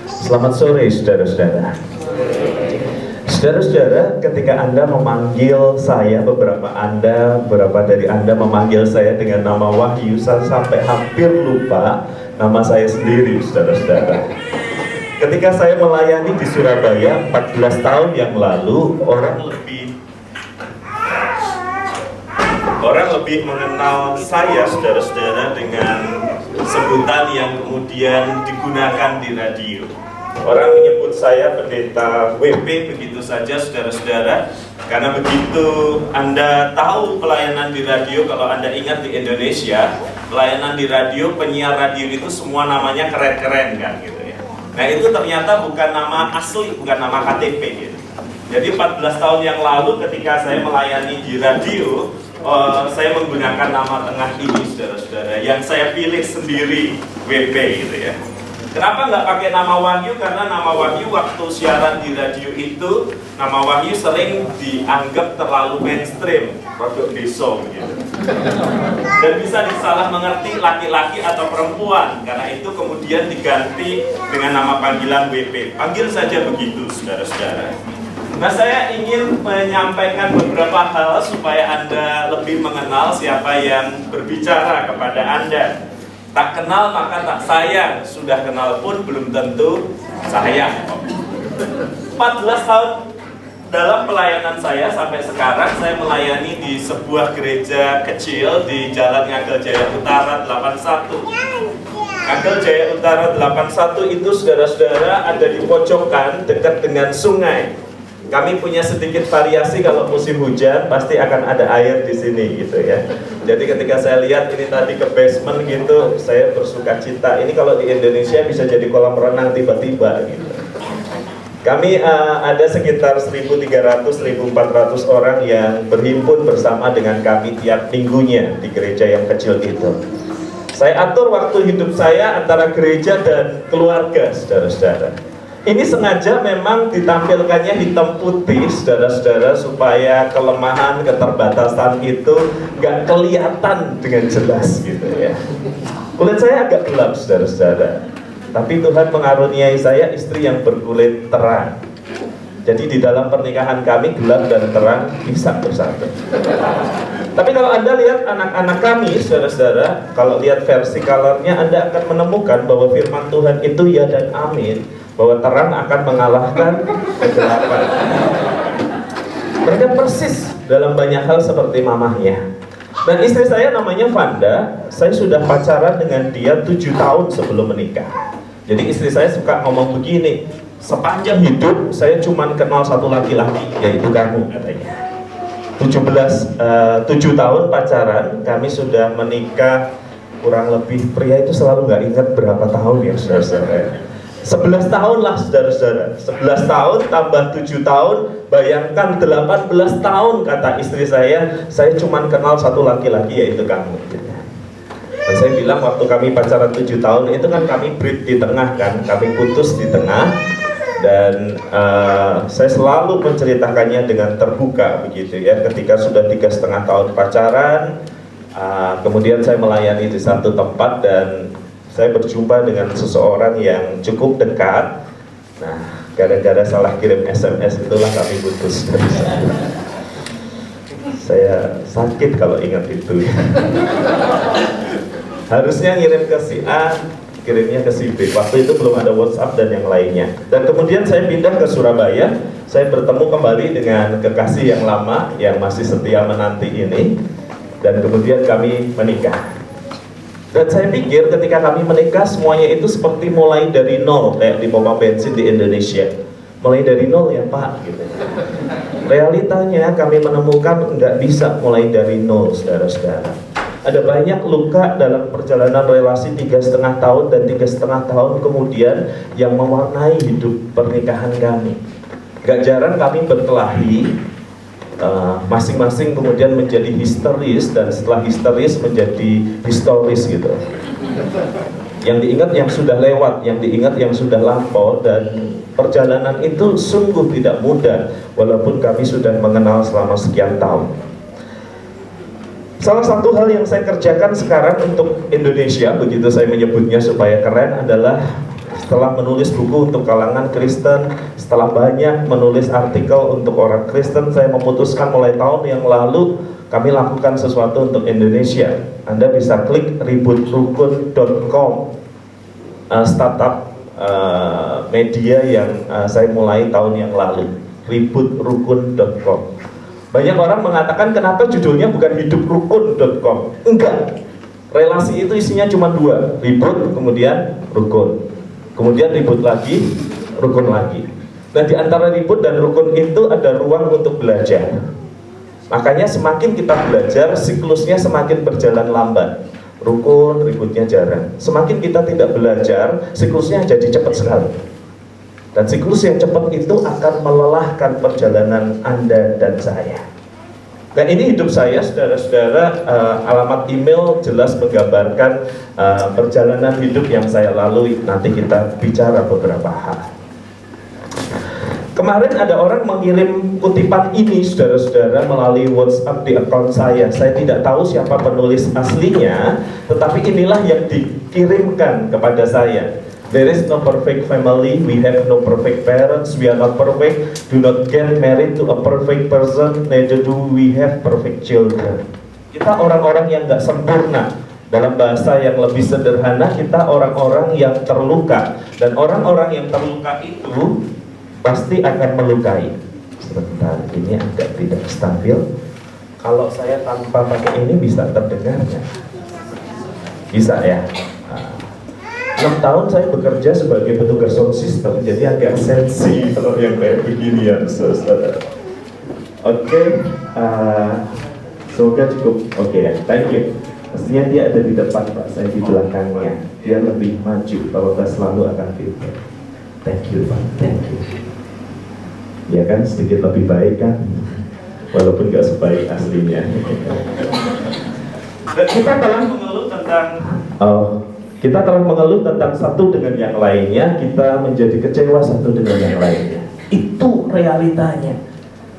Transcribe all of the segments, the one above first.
Selamat sore saudara-saudara. Saudara-saudara, ketika Anda memanggil saya, beberapa dari Anda memanggil saya dengan nama Wahyu, saya sampai hampir lupa nama saya sendiri, saudara-saudara. Ketika saya melayani di Surabaya 14 tahun yang lalu, orang lebih mengenal saya, saudara-saudara, dengan sebutan yang kemudian digunakan di radio. Orang menyebut saya pendeta WP begitu saja, saudara-saudara, karena begitu Anda tahu pelayanan di radio, kalau Anda ingat di Indonesia, pelayanan di radio, penyiar radio itu semua namanya keren-keren kan gitu ya. Nah itu ternyata bukan nama asli, bukan nama KTP gitu. Jadi 14 tahun yang lalu ketika saya melayani di radio, saya menggunakan nama tengah ini, saudara-saudara, yang saya pilih sendiri, WP gitu ya. Kenapa nggak pakai nama Wahyu? Karena nama Wahyu waktu siaran di radio itu, nama Wahyu sering dianggap terlalu mainstream, produk deso gitu. Dan bisa disalah mengerti laki-laki atau perempuan. Karena itu kemudian diganti dengan nama panggilan WP. Panggil saja begitu, saudara-saudara. Nah, saya ingin menyampaikan beberapa hal supaya Anda lebih mengenal siapa yang berbicara kepada Anda. Tak kenal maka tak sayang, sudah kenal pun belum tentu sayang. 14 tahun dalam pelayanan saya sampai sekarang, saya melayani di sebuah gereja kecil di Jalan Ngagel Jaya Utara 81. Ngagel Jaya Utara 81 itu, saudara-saudara, ada di pojokan dekat dengan sungai. Kami punya sedikit variasi, kalau musim hujan pasti akan ada air di sini gitu ya. Jadi ketika saya lihat ini tadi ke basement gitu, saya bersuka cita. Ini kalau di Indonesia bisa jadi kolam renang tiba-tiba gitu. Kami ada sekitar 1.300-1.400 orang yang berhimpun bersama dengan kami tiap minggunya di gereja yang kecil itu. Saya atur waktu hidup saya antara gereja dan keluarga, saudara-saudara. Ini sengaja memang ditampilkannya hitam putih, saudara-saudara, supaya kelemahan, keterbatasan itu nggak kelihatan dengan jelas gitu ya. Kulit saya agak gelap, saudara-saudara, tapi Tuhan mengaruniai saya istri yang berkulit terang. Jadi di dalam pernikahan kami gelap dan terang bisa bersatu. Tapi kalau Anda lihat anak-anak kami, saudara-saudara, kalau lihat versi colornya, Anda akan menemukan bahwa firman Tuhan itu ya dan amin, bahwa terang akan mengalahkan kegelapan. Mereka persis dalam banyak hal seperti mamahnya. Dan istri saya namanya Vanda. Saya sudah pacaran dengan dia 7 tahun sebelum menikah. Jadi istri saya suka ngomong begini, sepanjang hidup saya cuma kenal satu laki-laki, yaitu kamu, katanya. 7 tahun pacaran, kami sudah menikah kurang lebih, pria itu selalu nggak ingat berapa tahun ya, saudara-saudara. 11 tahun lah, saudara-saudara. 11 tahun tambah 7 tahun, bayangkan 18 tahun, kata istri saya cuma kenal satu laki-laki, yaitu kamu. Dan saya bilang waktu kami pacaran 7 tahun itu kan kami break di tengah kan, kami putus di tengah. Dan saya selalu menceritakannya dengan terbuka begitu ya. Ketika sudah 3,5 tahun pacaran, kemudian saya melayani di satu tempat dan saya berjumpa dengan seseorang yang cukup dekat. Nah, gara-gara salah kirim SMS itulah kami putus. Saya sakit kalau ingat itu. Harusnya ngirim ke si A, kirimnya ke si B. Waktu itu belum ada WhatsApp dan yang lainnya. Dan kemudian saya pindah ke Surabaya. Saya bertemu kembali dengan kekasih yang lama yang masih setia menanti ini. Dan kemudian kami menikah. Dan saya pikir ketika kami menikah semuanya itu seperti mulai dari nol, kayak di pompa bensin di Indonesia. Mulai dari nol ya Pak gitu. Realitanya kami menemukan nggak bisa mulai dari nol, saudara-saudara. Ada banyak luka dalam perjalanan relasi 3,5 tahun dan 3,5 tahun kemudian yang mewarnai hidup pernikahan kami. Gak jarang kami berkelahi, masing-masing kemudian menjadi histeris, dan setelah histeris menjadi historis gitu. Yang diingat yang sudah lewat, yang diingat yang sudah lampau, dan perjalanan itu sungguh tidak mudah walaupun kami sudah mengenal selama sekian tahun. Salah satu hal yang saya kerjakan sekarang untuk Indonesia, begitu saya menyebutnya supaya keren, adalah setelah menulis buku untuk kalangan Kristen, setelah banyak menulis artikel untuk orang Kristen, saya memutuskan mulai tahun yang lalu kami lakukan sesuatu untuk Indonesia. Anda bisa klik ributrukun.com, startup media yang saya mulai tahun yang lalu, ributrukun.com. Banyak orang mengatakan kenapa judulnya bukan hiduprukun.com. Enggak, relasi itu isinya cuma dua, ribut kemudian rukun, kemudian ribut lagi, rukun lagi. Nah, di antara ribut dan rukun itu ada ruang untuk belajar. Makanya semakin kita belajar, siklusnya semakin berjalan lambat. Rukun, ributnya jarang. Semakin kita tidak belajar, siklusnya jadi cepat sekali. Dan siklus yang cepat itu akan melelahkan perjalanan Anda dan saya. Dan ini hidup saya, saudara-saudara, alamat email jelas menggambarkan perjalanan hidup yang saya lalui. Nanti kita bicara beberapa hal. Kemarin ada orang mengirim kutipan ini, saudara-saudara, melalui WhatsApp di akun saya. Saya tidak tahu siapa penulis aslinya, tetapi inilah yang dikirimkan kepada saya. There is no perfect family, we have no perfect parents, we are not perfect, do not get married to a perfect person, neither do we have perfect children. Kita orang-orang yang gak sempurna. Dalam bahasa yang lebih sederhana, kita orang-orang yang terluka. Dan orang-orang yang terluka itu pasti akan melukai. Sebentar, ini agak tidak stabil. Kalau saya tanpa pakai ini bisa terdengarnya? Bisa ya? 6 tahun saya bekerja sebagai petugas sound system, jadi agak sensi kalau yang kayak begini ya, saudara. Oke, semoga cukup. Oke ya, thank you. Mestinya dia ada di depan Pak, saya di belakangnya. Dia lebih maju, Bapak selalu akan feedback. Thank you Pak, thank you. Ya kan, sedikit lebih baik kan, walaupun gak sebaik aslinya. Dan kita telah mengeluh tentang kita telah mengeluh tentang satu dengan yang lainnya, kita menjadi kecewa satu dengan yang lainnya. Itu realitanya.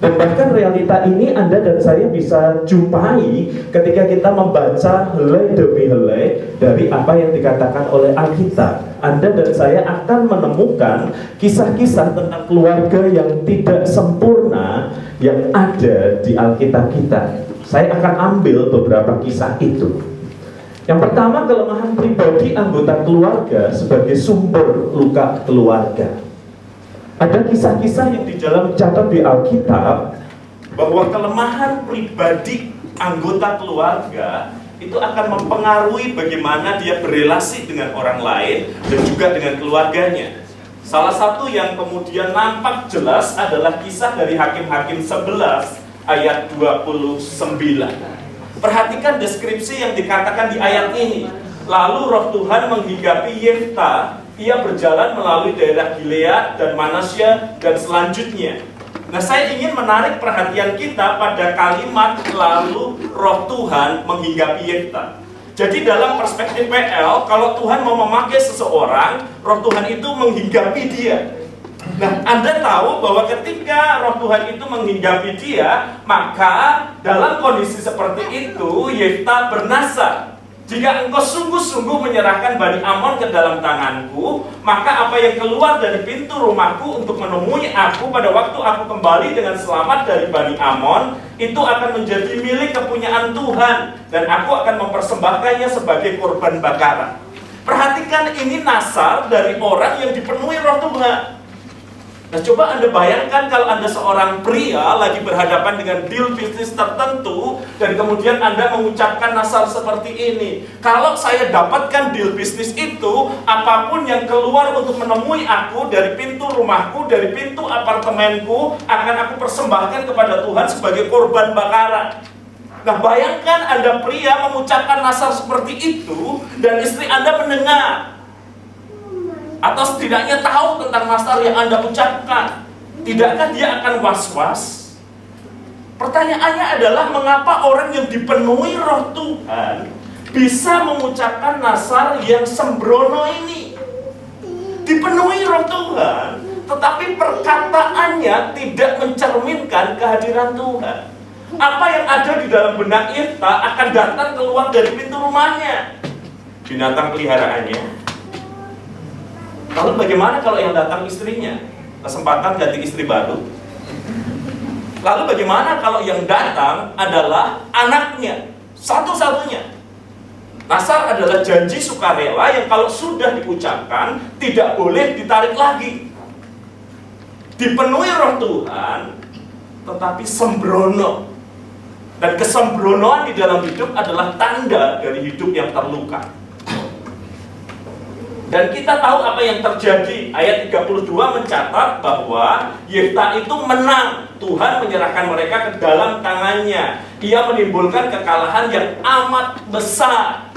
Dan bahkan realita ini Anda dan saya bisa jumpai ketika kita membaca helai demi helai dari apa yang dikatakan oleh Alkitab. Anda dan saya akan menemukan kisah-kisah tentang keluarga yang tidak sempurna yang ada di Alkitab kita. Saya akan ambil beberapa kisah itu. Yang pertama, kelemahan pribadi anggota keluarga sebagai sumber luka keluarga. Ada kisah-kisah yang di dalam catat di Alkitab bahwa kelemahan pribadi anggota keluarga itu akan mempengaruhi bagaimana dia berelasi dengan orang lain dan juga dengan keluarganya. Salah satu yang kemudian nampak jelas adalah kisah dari Hakim-Hakim 11 ayat 29. Perhatikan deskripsi yang dikatakan di ayat ini. Lalu roh Tuhan menghinggapi Yefta. Ia berjalan melalui daerah Gilead dan Manasya dan selanjutnya. Nah, saya ingin menarik perhatian kita pada kalimat lalu roh Tuhan menghinggapi Yefta. Jadi dalam perspektif PL, kalau Tuhan mau memakai seseorang, roh Tuhan itu menghinggapi dia. Nah, Anda tahu bahwa ketika roh Tuhan itu menghinggapi dia, maka dalam kondisi seperti itu Yefta bernasar. Jika engkau sungguh-sungguh menyerahkan Bani Amon ke dalam tanganku, maka apa yang keluar dari pintu rumahku untuk menemui aku pada waktu aku kembali dengan selamat dari Bani Amon, itu akan menjadi milik kepunyaan Tuhan, dan aku akan mempersembahkannya sebagai korban bakaran. Perhatikan, ini nasar dari orang yang dipenuhi roh Tuhan. Nah, coba Anda bayangkan kalau Anda seorang pria lagi berhadapan dengan deal bisnis tertentu dan kemudian Anda mengucapkan nasar seperti ini. Kalau saya dapatkan deal bisnis itu, apapun yang keluar untuk menemui aku dari pintu rumahku, dari pintu apartemenku, akan aku persembahkan kepada Tuhan sebagai korban bakaran. Nah, bayangkan Anda pria mengucapkan nasar seperti itu dan istri Anda mendengar, atau setidaknya tahu tentang nasar yang Anda ucapkan. Tidakkah dia akan was-was? Pertanyaannya adalah, mengapa orang yang dipenuhi roh Tuhan bisa mengucapkan nasar yang sembrono ini? Dipenuhi roh Tuhan, tetapi perkataannya tidak mencerminkan kehadiran Tuhan. Apa yang ada di dalam benak Yefta akan datang keluar dari pintu rumahnya. Binatang peliharaannya, Lalu bagaimana kalau yang datang istrinya? Kesempatan ganti istri baru. Lalu bagaimana kalau yang datang adalah anaknya, satu-satunya? Nasar adalah janji sukarela yang kalau sudah diucapkan tidak boleh ditarik lagi. Dipenuhi roh Tuhan, tetapi sembrono. Dan kesembronoan di dalam hidup adalah tanda dari hidup yang terluka. Dan kita tahu apa yang terjadi. Ayat 32 mencatat bahwa Yefta itu menang. Tuhan menyerahkan mereka ke dalam tangannya. Ia menimbulkan kekalahan yang amat besar.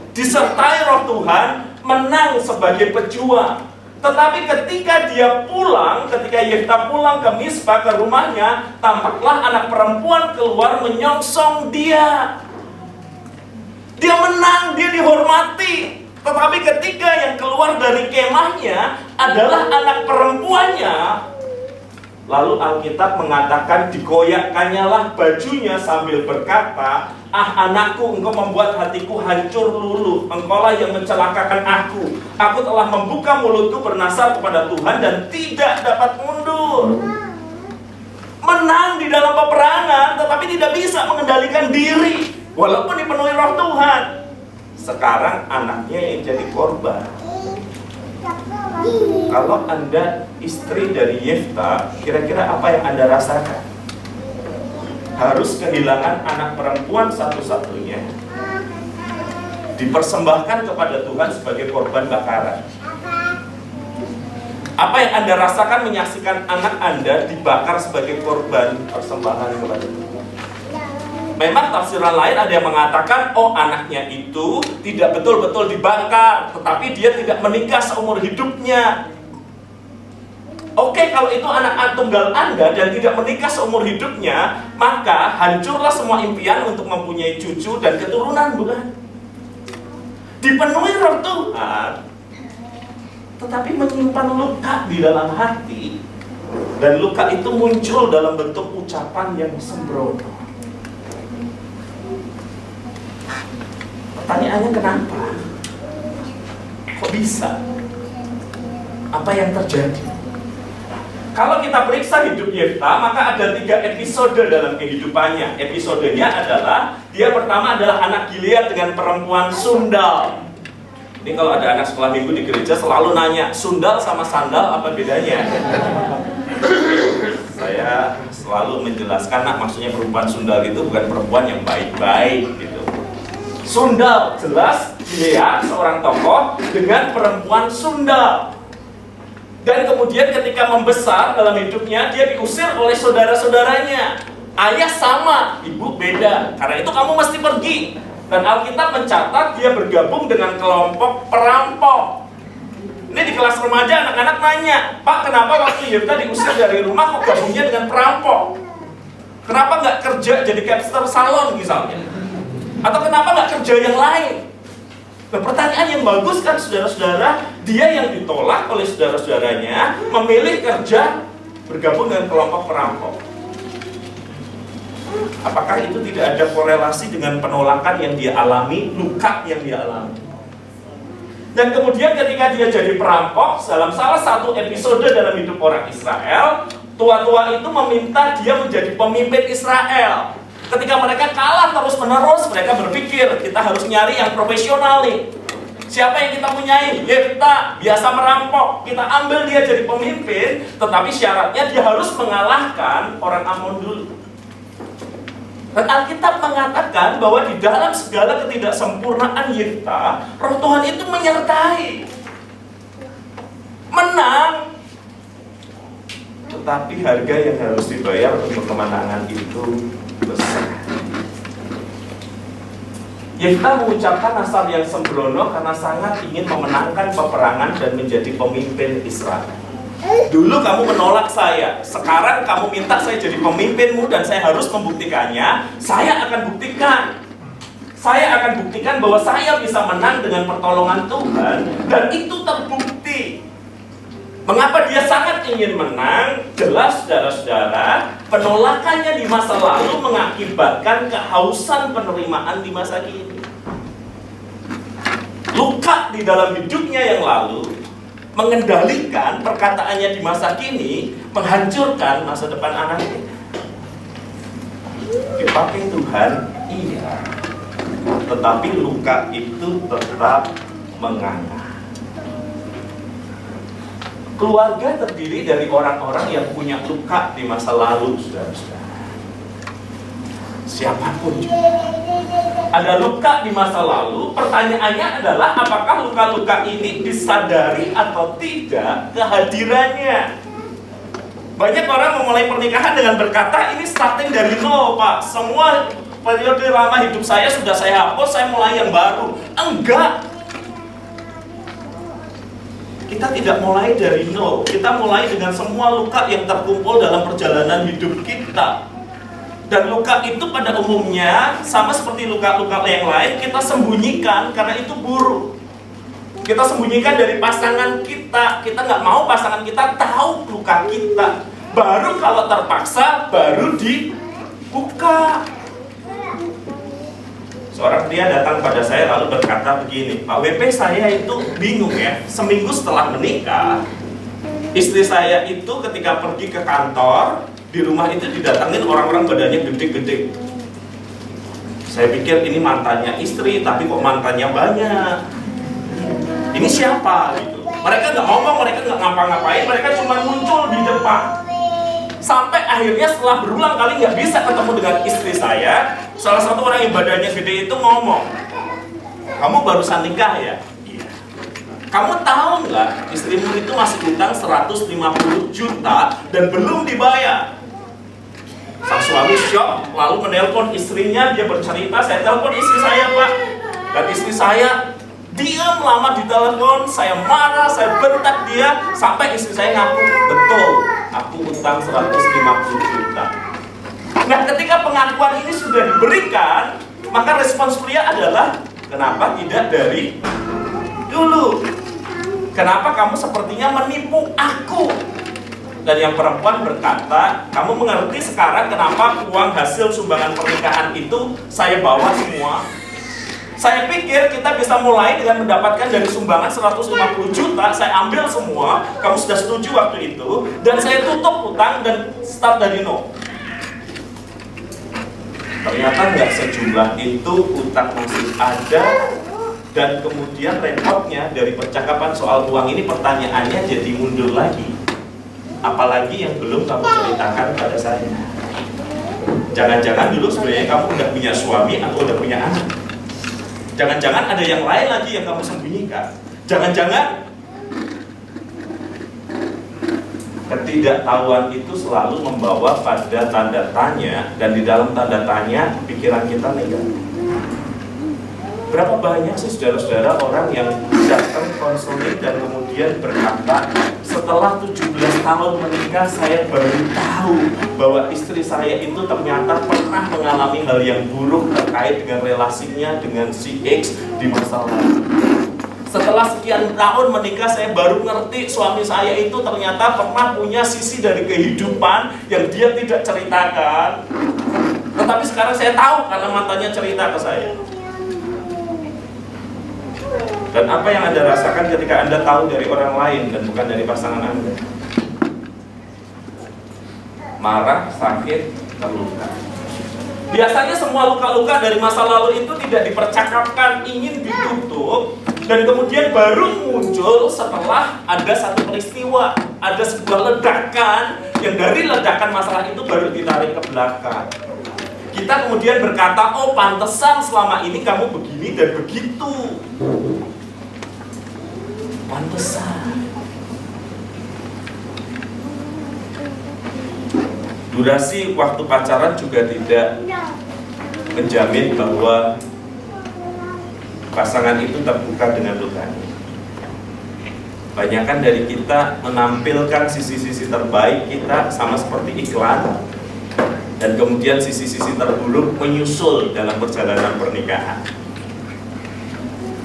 Disertai roh Tuhan, menang sebagai pejuang. Tetapi ketika dia pulang, ketika Yefta pulang ke Mispa, ke rumahnya, tampaklah anak perempuan keluar menyongsong dia. Dia menang, dia dihormati. Tetapi ketika yang keluar dari kemahnya adalah anak perempuannya, lalu Alkitab mengatakan dikoyakkannya lah bajunya sambil berkata, "Ah anakku, engkau membuat hatiku hancur luluh. Engkaulah yang mencelakakan aku. Aku telah membuka mulutku bernasar kepada Tuhan dan tidak dapat mundur." Menang di dalam peperangan, tetapi tidak bisa mengendalikan diri, walaupun dipenuhi roh Tuhan. Sekarang anaknya yang jadi korban. Kalau Anda istri dari Yefta, kira-kira apa yang Anda rasakan? Harus kehilangan anak perempuan satu-satunya, dipersembahkan kepada Tuhan sebagai korban bakaran. Apa yang Anda rasakan menyaksikan anak Anda dibakar sebagai korban persembahan kepada Tuhan? Memang tafsiran lain ada yang mengatakan, oh anaknya itu tidak betul-betul dibakar, tetapi dia tidak menikah seumur hidupnya. Oke, kalau itu anak tunggal Anda dan tidak menikah seumur hidupnya, maka hancurlah semua impian untuk mempunyai cucu dan keturunan, bukan? Dipenuhi roh Tuhan, tetapi menyimpan luka di dalam hati, dan luka itu muncul dalam bentuk ucapan yang sembrono. Pertanyaannya kenapa? Kok bisa? Apa yang terjadi? Kalau kita periksa hidup Yefta, maka ada 3 episode dalam kehidupannya. Episodenya adalah, dia pertama adalah anak Gilead dengan perempuan sundal. Ini kalau ada anak sekolah minggu di gereja selalu nanya, sundal sama sandal apa bedanya? Saya selalu menjelaskan, nah maksudnya perempuan sundal itu bukan perempuan yang baik-baik gitu. Sundal, jelas Gilead seorang tokoh dengan perempuan sundal. Dan kemudian ketika membesar dalam hidupnya, dia diusir oleh saudara-saudaranya. Ayah sama, ibu beda. Karena itu kamu mesti pergi. Dan Alkitab mencatat dia bergabung dengan kelompok perampok. Ini di kelas remaja anak-anak nanya, Pak kenapa waktu Yefta diusir dari rumah kok gabungnya dengan perampok? Kenapa nggak kerja jadi capster salon misalnya? Atau kenapa nggak kerja yang lain? Nah, pertanyaan yang bagus kan saudara-saudara, dia yang ditolak oleh saudara-saudaranya memilih kerja bergabung dengan kelompok perampok. Apakah itu tidak ada korelasi dengan penolakan yang dia alami, luka yang dia alami? Dan kemudian ketika dia jadi perampok, dalam salah satu episode dalam hidup orang Israel, tua-tua itu meminta dia menjadi pemimpin Israel. Ketika mereka kalah terus-menerus, mereka berpikir, kita harus nyari yang profesional nih. Siapa yang kita punyai? Yefta, biasa merampok. Kita ambil dia jadi pemimpin, tetapi syaratnya dia harus mengalahkan orang Amon dulu. Dan Alkitab mengatakan bahwa di dalam segala ketidaksempurnaan Yefta, roh Tuhan itu menyertai. Menang. Tetapi harga yang harus dibayar untuk kemenangan itu besar. Yefta mengucapkan nasar yang sembrono karena sangat ingin memenangkan peperangan dan menjadi pemimpin Israel. Dulu kamu menolak saya, sekarang kamu minta saya jadi pemimpinmu dan saya harus membuktikannya. Saya akan buktikan. Saya akan buktikan bahwa saya bisa menang dengan pertolongan Tuhan, dan itu terbukti. Mengapa dia sangat ingin menang? Jelas saudara-saudara, penolakannya di masa lalu mengakibatkan kehausan penerimaan di masa kini. Luka di dalam hidupnya yang lalu mengendalikan perkataannya di masa kini, menghancurkan masa depan anaknya. Dipakai Tuhan, iya. Tetapi luka itu tetap menganga. Keluarga terdiri dari orang-orang yang punya luka di masa lalu, saudara-saudara. Siapapun juga. Ada luka di masa lalu, pertanyaannya adalah apakah luka-luka ini disadari atau tidak kehadirannya. Banyak orang memulai pernikahan dengan berkata, ini starting dari nol, Pak. Semua periode lama hidup saya sudah saya hapus, saya mulai yang baru. Enggak. Kita tidak mulai dari nol. Kita mulai dengan semua luka yang terkumpul dalam perjalanan hidup kita. Dan luka itu pada umumnya sama seperti luka-luka yang lain, kita sembunyikan karena itu buruk. Kita sembunyikan dari pasangan kita. Kita nggak mau pasangan kita tahu luka kita. Baru kalau terpaksa, baru dibuka. Seorang pria datang pada saya lalu berkata begini, Pak WP, saya itu bingung ya. Seminggu setelah menikah, istri saya itu ketika pergi ke kantor, di rumah itu didatangin orang-orang badannya gede-gede. Saya pikir ini mantannya istri, tapi kok mantannya banyak. Ini siapa gitu? Mereka nggak ngomong, mereka nggak ngapa-ngapain, mereka cuma muncul di depan. Sampai akhirnya setelah berulang kali nggak bisa ketemu dengan istri saya, salah satu orang yang badannya gede itu ngomong, kamu barusan nikah ya? Iya. Kamu tahu nggak istrimu itu masih utang 150 juta dan belum dibayar? Sang suami syok, lalu menelpon istrinya, dia bercerita, saya telepon istri saya, Pak. Dan istri saya diam lama di telepon, saya marah, saya bentak dia, sampai istri saya ngaku, betul, aku utang 150 juta. Nah, ketika pengakuan ini sudah diberikan, maka respons pria adalah, kenapa tidak dari dulu? Kenapa kamu sepertinya menipu aku? Dan yang perempuan berkata, kamu mengerti sekarang kenapa uang hasil sumbangan pernikahan itu saya bawa semua? Saya pikir kita bisa mulai dengan mendapatkan dari sumbangan 150 juta, saya ambil semua, kamu sudah setuju waktu itu, dan saya tutup utang dan start dari nol. Ternyata nggak sejumlah itu, utang masih ada, dan kemudian repotnya dari percakapan soal uang ini, pertanyaannya jadi mundur lagi. Apalagi yang belum kamu ceritakan pada saya. Jangan-jangan dulu sebenarnya kamu udah punya suami atau udah punya anak. Jangan-jangan ada yang lain lagi yang kamu sembunyikan. Jangan-jangan ketidaktahuan itu selalu membawa pada tanda tanya, dan di dalam tanda tanya pikiran kita negatif. Berapa banyak sih saudara-saudara orang yang datang konseling dan kemudian berkata, setelah 17 tahun menikah saya baru tahu bahwa istri saya itu ternyata pernah mengalami hal yang buruk terkait dengan relasinya dengan si X di masa lalu. Setelah sekian tahun menikah saya baru ngerti suami saya itu ternyata pernah punya sisi dari kehidupan yang dia tidak ceritakan. Tetapi sekarang saya tahu karena mantannya cerita ke saya. Dan apa yang Anda rasakan ketika Anda tahu dari orang lain dan bukan dari pasangan Anda? Marah, sakit, terluka. Biasanya semua luka-luka dari masa lalu itu tidak dipercakapkan, ingin ditutup, dan kemudian baru muncul setelah ada satu peristiwa, ada sebuah ledakan, yang dari ledakan masalah itu baru ditarik ke belakang. Kita kemudian berkata, oh pantesan selama ini kamu begini dan begitu. Pantesan. Durasi waktu pacaran juga tidak menjamin bahwa pasangan itu terbuka dengan lukanya. Banyakan dari kita menampilkan sisi-sisi terbaik kita sama seperti iklan, dan kemudian sisi-sisi terburuk menyusul dalam perjalanan pernikahan.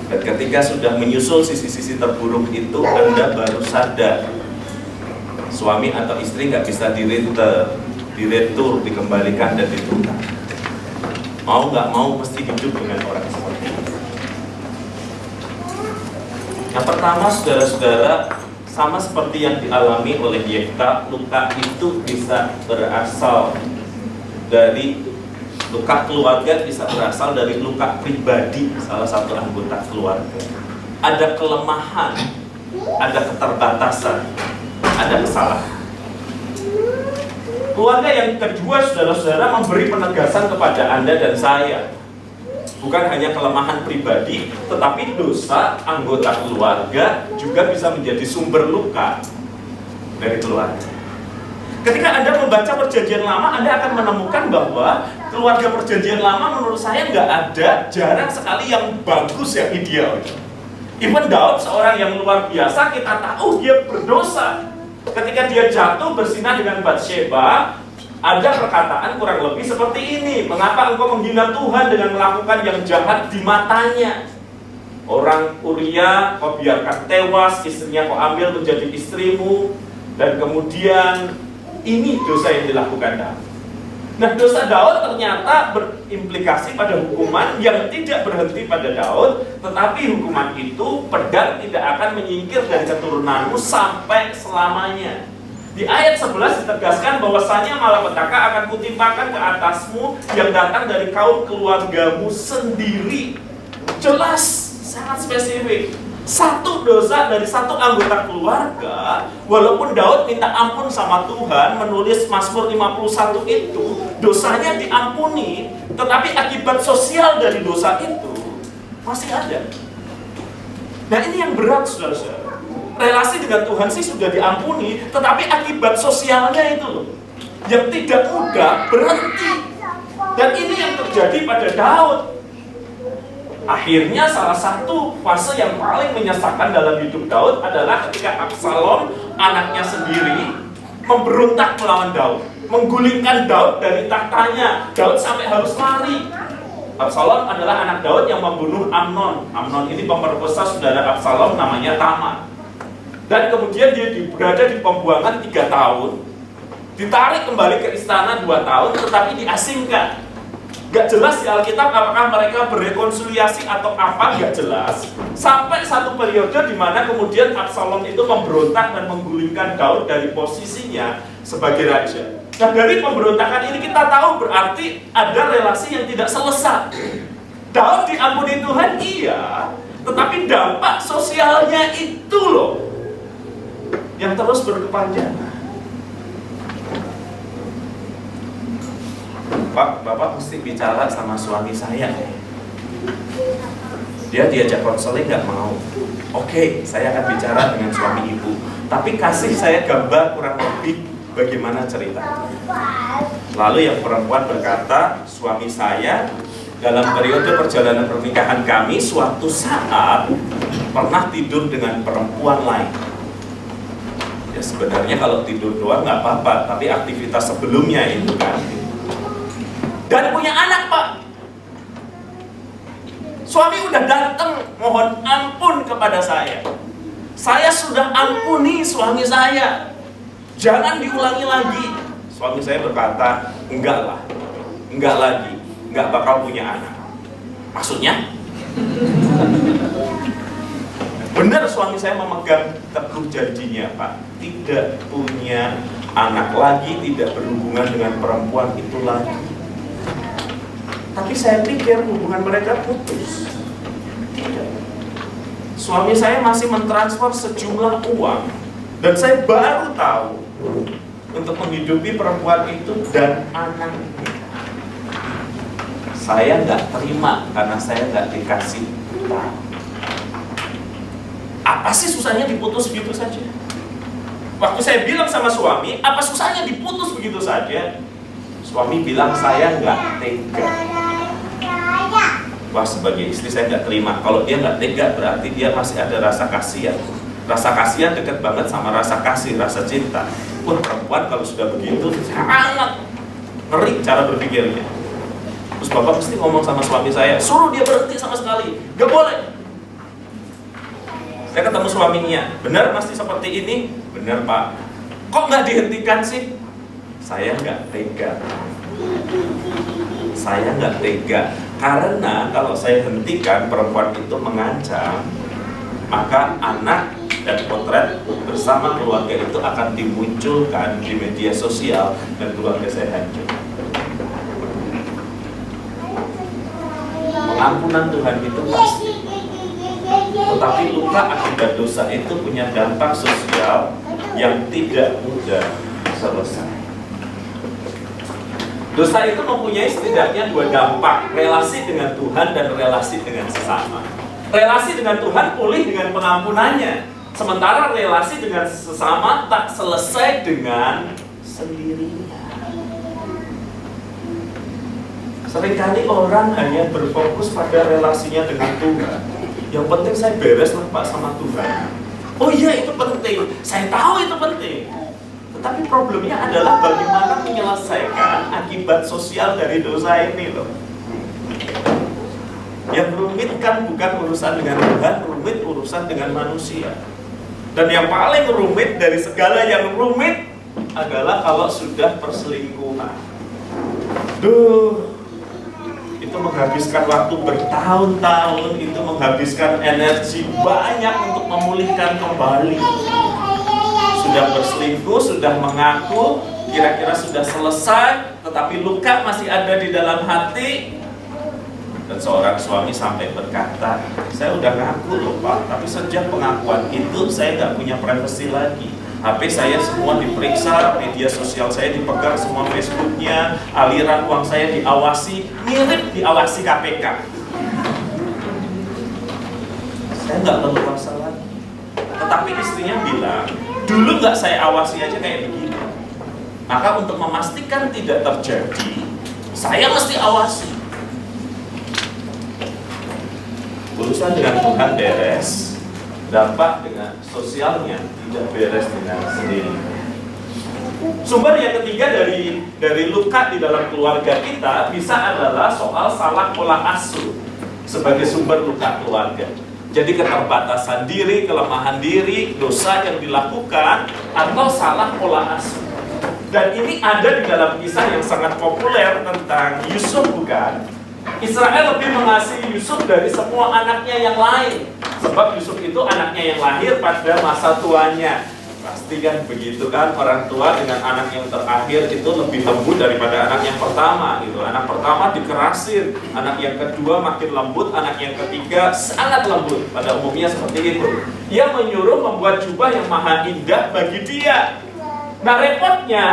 Dan ketika sudah menyusul sisi-sisi terburuk itu, Anda baru sadar suami atau istri nggak bisa diretur, dikembalikan dan ditukar. Mau nggak mau mesti hidup dengan orang seperti itu. Yang pertama, saudara-saudara, Sama seperti yang dialami oleh Yefta, luka itu bisa berasal dari luka keluarga, bisa berasal dari luka pribadi salah satu anggota keluarga. Ada kelemahan, ada keterbatasan, ada kesalahan. Keluarga yang kedua, saudara-saudara, memberi penegasan kepada Anda dan saya. Bukan hanya kelemahan pribadi, tetapi dosa anggota keluarga juga bisa menjadi sumber luka dari keluarga. Ketika Anda membaca Perjanjian Lama, Anda akan menemukan bahwa keluarga Perjanjian Lama menurut saya nggak ada, jarang sekali yang bagus, yang ideal. Even Daud, seorang yang luar biasa, kita tahu dia berdosa. Ketika dia jatuh berzina dengan Batsheba, ada perkataan kurang lebih seperti ini: mengapa engkau menghina Tuhan dengan melakukan yang jahat di matanya? Orang Uria kau biarkan tewas, istrinya kau ambil menjadi istrimu, dan kemudian ini dosa yang dilakukan Daud. Nah, dosa Daud ternyata berimplikasi pada hukuman yang tidak berhenti pada Daud, tetapi hukuman itu, pedang tidak akan menyingkir dari keturunanmu sampai selamanya. Di ayat 11 ditegaskan bahwasanya malapetaka akan kutimpakan ke atasmu yang datang dari kaum keluargamu sendiri. Jelas, sangat spesifik. Satu dosa dari satu anggota keluarga, walaupun Daud minta ampun sama Tuhan, menulis Mazmur 51 itu, dosanya diampuni, tetapi akibat sosial dari dosa itu masih ada. Nah, ini yang berat, saudara-saudara. Relasi dengan Tuhan sih sudah diampuni, tetapi akibat sosialnya itu loh, yang tidak mudah berhenti. Dan ini yang terjadi pada Daud. Akhirnya salah satu fase yang paling menyesakan dalam hidup Daud adalah ketika Absalom, anaknya sendiri, memberontak melawan Daud, menggulingkan Daud dari tahtanya. Daud sampai harus lari. Absalom adalah anak Daud yang membunuh Amnon. Amnon ini pemerkosa saudara Absalom, namanya Tamar. Dan kemudian dia berada di pembuangan 3 tahun, ditarik kembali ke istana 2 tahun, tetapi diasingkan. Gak jelas di Alkitab apakah mereka berrekonsiliasi atau apa, gak jelas. Sampai satu periode di mana kemudian Absalom itu memberontak dan menggulingkan Daud dari posisinya sebagai raja. Nah, dari pemberontakan ini kita tahu berarti ada relasi yang tidak selesai. Daud diampuni Tuhan, iya, tetapi dampak sosialnya itu loh yang terus berkepanjangan. Pak, Bapak mesti bicara sama suami saya. Dia diajak konseling nggak mau. Oke, saya akan bicara dengan suami ibu. Tapi kasih saya gambar kurang lebih bagaimana cerita. Lalu yang perempuan berkata, suami saya dalam periode perjalanan pernikahan kami suatu saat pernah tidur dengan perempuan lain. Ya sebenarnya kalau tidur doang nggak apa-apa, tapi aktivitas sebelumnya itu kan. Dan punya anak, Pak. Suami udah datang mohon ampun kepada saya. Saya sudah ampuni suami saya. Jangan diulangi lagi. Suami saya berkata, enggak lah, enggak lagi, enggak bakal punya anak. Maksudnya? Benar suami saya memegang teguh janjinya, Pak. Tidak punya anak lagi, tidak berhubungan dengan perempuan itu lagi. Tapi saya pikir hubungan mereka putus. Tidak. Suami saya masih mentransfer sejumlah uang, dan saya baru tahu untuk menghidupi perempuan itu dan anaknya. Saya nggak terima karena saya nggak dikasih tahu. Apa sih susahnya diputus begitu saja? Waktu saya bilang sama suami, apa susahnya diputus begitu saja? Suami bilang, saya nggak tega. Wah, sebagai istri saya nggak terima. Kalau dia nggak tega, berarti dia masih ada rasa kasihan. Rasa kasihan dekat banget sama rasa kasih, rasa cinta. Wah, perempuan kalau sudah begitu sangat ngeri cara berpikirnya. Terus Bapak mesti ngomong sama suami saya, suruh dia berhenti sama sekali. Gak boleh. Saya ketemu suaminya, benar pasti seperti ini? Benar, Pak. Kok nggak dihentikan sih? Saya nggak tega. Saya nggak tega. Karena kalau saya hentikan, perempuan itu mengancam, maka anak dan potret bersama keluarga itu akan dimunculkan di media sosial dan keluarga saya hancur. Pengampunan Tuhan itu pasti, tetapi luka akibat dosa itu punya dampak sosial yang tidak mudah selesai. Dosa itu mempunyai setidaknya dua dampak, relasi dengan Tuhan dan relasi dengan sesama. Relasi dengan Tuhan pulih dengan pengampunannya, sementara relasi dengan sesama tak selesai dengan sendirinya. Seringkali orang hanya berfokus pada relasinya dengan Tuhan. Yang penting saya beres lah Pak sama Tuhan. Oh iya itu penting, saya tahu itu penting. Tetapi problemnya adalah bagaimana menyelesaikan akibat sosial dari dosa ini loh. Yang rumit kan bukan urusan dengan Tuhan, rumit urusan dengan manusia. Dan yang paling rumit dari segala yang rumit adalah kalau sudah perselingkuhan. Itu menghabiskan waktu bertahun-tahun, itu menghabiskan energi banyak untuk memulihkan kembali. Sudah berselingkuh, sudah mengaku, kira-kira sudah selesai, tetapi luka masih ada di dalam hati. Dan seorang suami sampai berkata, saya udah ngaku loh Pak, tapi sejak pengakuan itu saya nggak punya privasi lagi. HP saya semua diperiksa, media sosial saya dipegang, semua Facebooknya, aliran uang saya diawasi, mirip diawasi KPK. Saya nggak leluasa lagi. Tetapi istrinya bilang, dulu nggak saya awasi aja kayak begini. Maka untuk memastikan tidak terjadi, saya mesti awasi. Urusan dengan Tuhan beres, dampak dengan sosialnya tidak beres dengan sendiri. Sumber yang ketiga dari luka di dalam keluarga kita bisa adalah soal salah pola asuh sebagai sumber luka keluarga. Jadi keterbatasan diri, kelemahan diri, dosa yang dilakukan, atau salah pola asuh. Dan ini ada di dalam kisah yang sangat populer tentang Yusuf, bukan? Israel lebih mengasihi Yusuf dari semua anaknya yang lain. Sebab Yusuf itu anaknya yang lahir pada masa tuanya. Pasti kan begitu kan, orang tua dengan anak yang terakhir itu lebih lembut daripada anak yang pertama gitu. Anak pertama dikerasin, anak yang kedua makin lembut, anak yang ketiga sangat lembut. Pada umumnya seperti itu. Ia menyuruh membuat jubah yang maha indah bagi dia. Nah repotnya,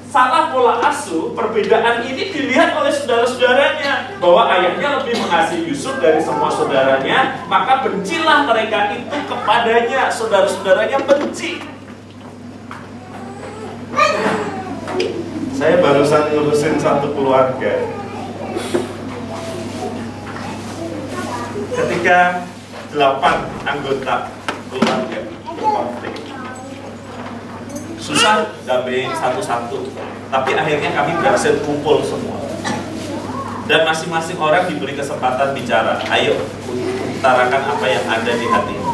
salah pola asuh, perbedaan ini dilihat oleh saudara-saudaranya, bahwa ayahnya lebih mengasihi Yusuf dari semua saudaranya, maka bencilah mereka itu kepadanya. Saudara-saudaranya benci. Saya barusan ngurusin satu keluarga. Ketika 8 anggota keluarga berkonflik, susah damaiin satu-satu, tapi akhirnya kami berhasil kumpul semua. Dan masing-masing orang diberi kesempatan bicara. Ayo, utarakan apa yang ada di hatimu.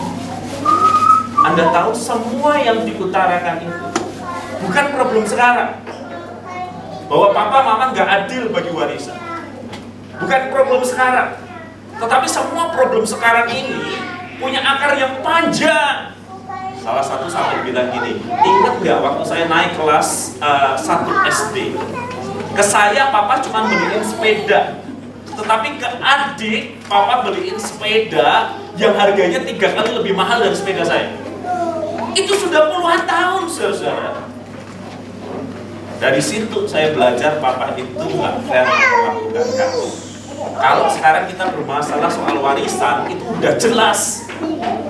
Anda tahu semua yang diutarakan itu bukan problem sekarang, bahwa papa mama nggak adil bagi warisan. Bukan problem sekarang, tetapi semua problem sekarang ini punya akar yang panjang. Salah satu sampai bilang gini, ingat nggak waktu saya naik kelas 1 SD, ke saya papa cuma beliin sepeda, tetapi ke adik papa beliin sepeda yang harganya 3 kali lebih mahal dari sepeda saya. Itu sudah puluhan tahun, saudara. Dari situ saya belajar papa itu nggak fair memperlakukan kamu. Kalau sekarang kita bermasalah soal warisan, itu udah jelas.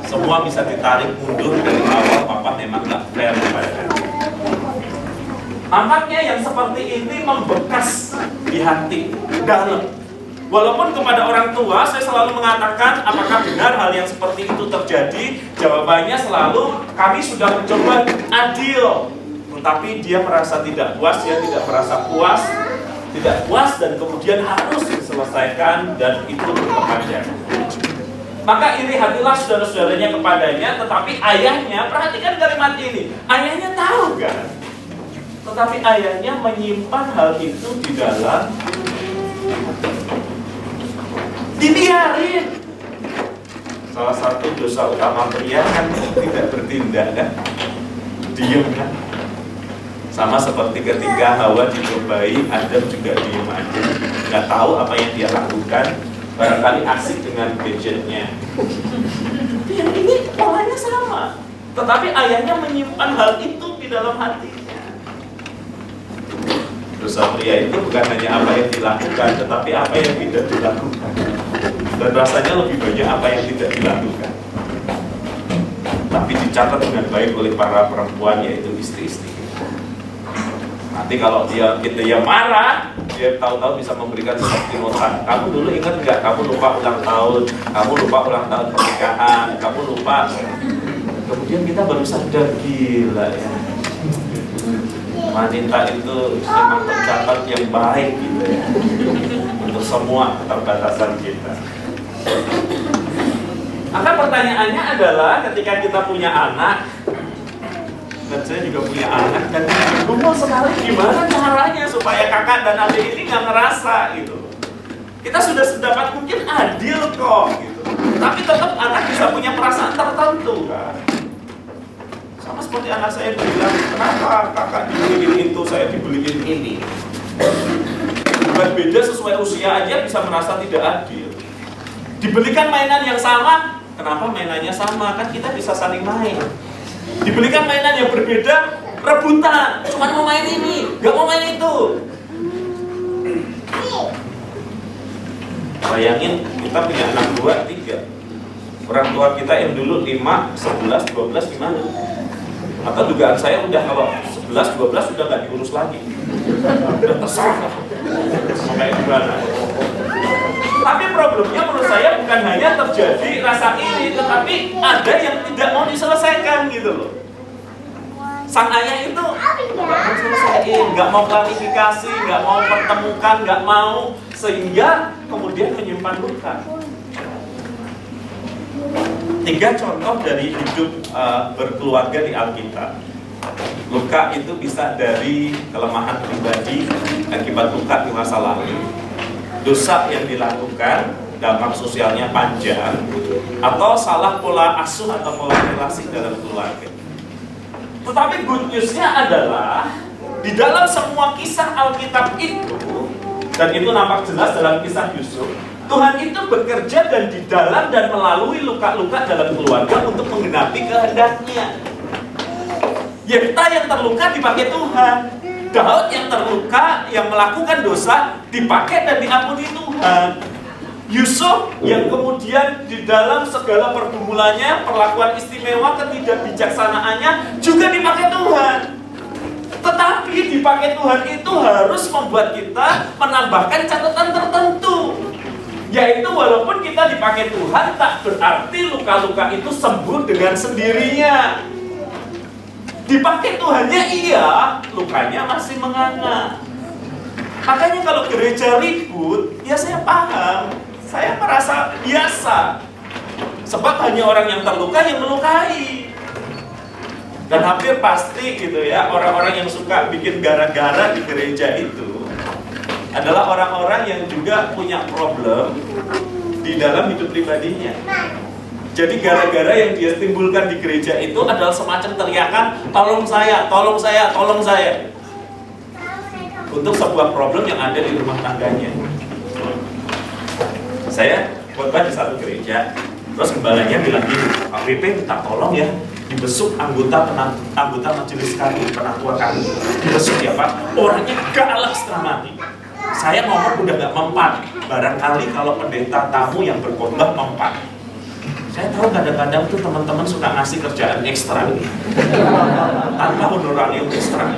Semua bisa ditarik mundur dari awal, papa memang gak fair kepada. Anaknya yang seperti ini membekas di hati dalam. Walaupun kepada orang tua saya selalu mengatakan, apakah benar hal yang seperti itu terjadi? Jawabannya selalu, kami sudah mencoba adil. Tetapi dia merasa tidak puas, dia tidak merasa puas, tidak puas, dan kemudian harus diselesaikan, dan itu berkepanjangan. Maka iri hatilah saudara-saudaranya kepadanya, tetapi ayahnya, perhatikan kalimat ini, ayahnya tahu kan? Tetapi ayahnya menyimpan hal itu di dalam, dibiarin. salah satu dosa utama pria kan tidak bertindak kan, diem kan. Sama seperti ketika Hawa dicobai, Adam juga diem aja, nggak tahu apa yang dia lakukan, barangkali asik dengan gadgetnya. Yang ini polanya sama, tetapi ayahnya menyimpan hal itu di dalam hatinya. Dosa pria itu bukan hanya apa yang dilakukan, tetapi apa yang tidak dilakukan. Dan rasanya lebih banyak apa yang tidak dilakukan. Tapi dicatat dengan baik oleh para perempuan, yaitu istri-istri. Nanti kalau dia marah, dia tahu-tahu bisa memberikan seperti notan. Kamu dulu ingat nggak? Kamu lupa ulang tahun, kamu lupa ulang tahun pernikahan, kamu lupa. Kemudian kita baru sadar, gila ya. Wanita itu memang tercatat yang baik gitu ya, untuk semua keterbatasan kita. Maka pertanyaannya adalah ketika kita punya anak, dan saya juga punya anak, dan bingung sekali gimana caranya supaya kakak dan adik ini nggak ngerasa gitu. Kita sudah sedapat mungkin adil kok gitu, tapi tetap anak bisa punya perasaan tertentu kan. Sama seperti anak saya bilang, kenapa kakak dibeliin itu, saya dibeliin ini. Bukan beda sesuai usia aja bisa merasa tidak adil. Dibelikan mainan yang sama, kenapa mainannya sama? Kan kita bisa saling main. Dibelikan mainan yang berbeda, rebutan. Cuma mau main ini, gak mau main itu. Bayangin kita punya anak 2, 3. Orang tua kita yang dulu 5, 11, 12 gimana? Atau dugaan saya udah kalau 11, 12 sudah gak diurus lagi. Udah terserah mau kayak gimana. Tapi problemnya menurut saya bukan hanya terjadi rasa iri, tetapi ada yang tidak mau diselesaikan gitu loh. Sang ayah itu nggak mau selesaiin, nggak mau klarifikasi, nggak mau pertemukan, nggak mau, sehingga kemudian menyimpan luka. 3 contoh dari hidup berkeluarga di Alkitab. Luka itu bisa dari kelemahan pribadi akibat luka di masa lalu, dosa yang dilakukan, dampak sosialnya panjang, atau salah pola asuh atau pola relasi dalam keluarga. Tetapi good news-nya adalah di dalam semua kisah Alkitab itu, dan itu nampak jelas dalam kisah Yusuf, Tuhan itu bekerja dan di dalam dan melalui luka-luka dalam keluarga untuk menggenapi kehendaknya. Yefta yang terluka dipakai Tuhan, Daud yang terluka, yang melakukan dosa dipakai dan diampuni Tuhan. Yusuf yang kemudian di dalam segala pergumulannya, perlakuan istimewa, ketidakbijaksanaannya juga dipakai Tuhan. Tetapi dipakai Tuhan itu harus membuat kita menambahkan catatan tertentu, yaitu walaupun kita dipakai Tuhan, tak berarti luka-luka itu sembuh dengan sendirinya. Dipakai Tuhannya iya, lukanya masih menganga. Makanya kalau gereja ribut, ya saya paham, saya merasa biasa. Sebab hanya orang yang terluka yang melukai. Dan hampir pasti gitu ya, orang-orang yang suka bikin gara-gara di gereja itu adalah orang-orang yang juga punya problem di dalam hidup pribadinya. Jadi gara-gara yang dia timbulkan di gereja itu adalah semacam teriakan, tolong saya, tolong saya, tolong saya, untuk sebuah problem yang ada di rumah tangganya. Saya khotbah di satu gereja, terus gembalanya bilang gini, Pak WP minta tolong ya, dibesuk anggota majelis kami, penatua kami. Dibesuk ya Pak, orangnya galak setengah mati. Saya ngomong udah gak mempan, barangkali kalau pendeta tamu yang berkhotbah mempan. Saya tahu kadang-kadang tuh teman-teman suka ngasih kerjaan ekstra tanpa honorar yang ekstra.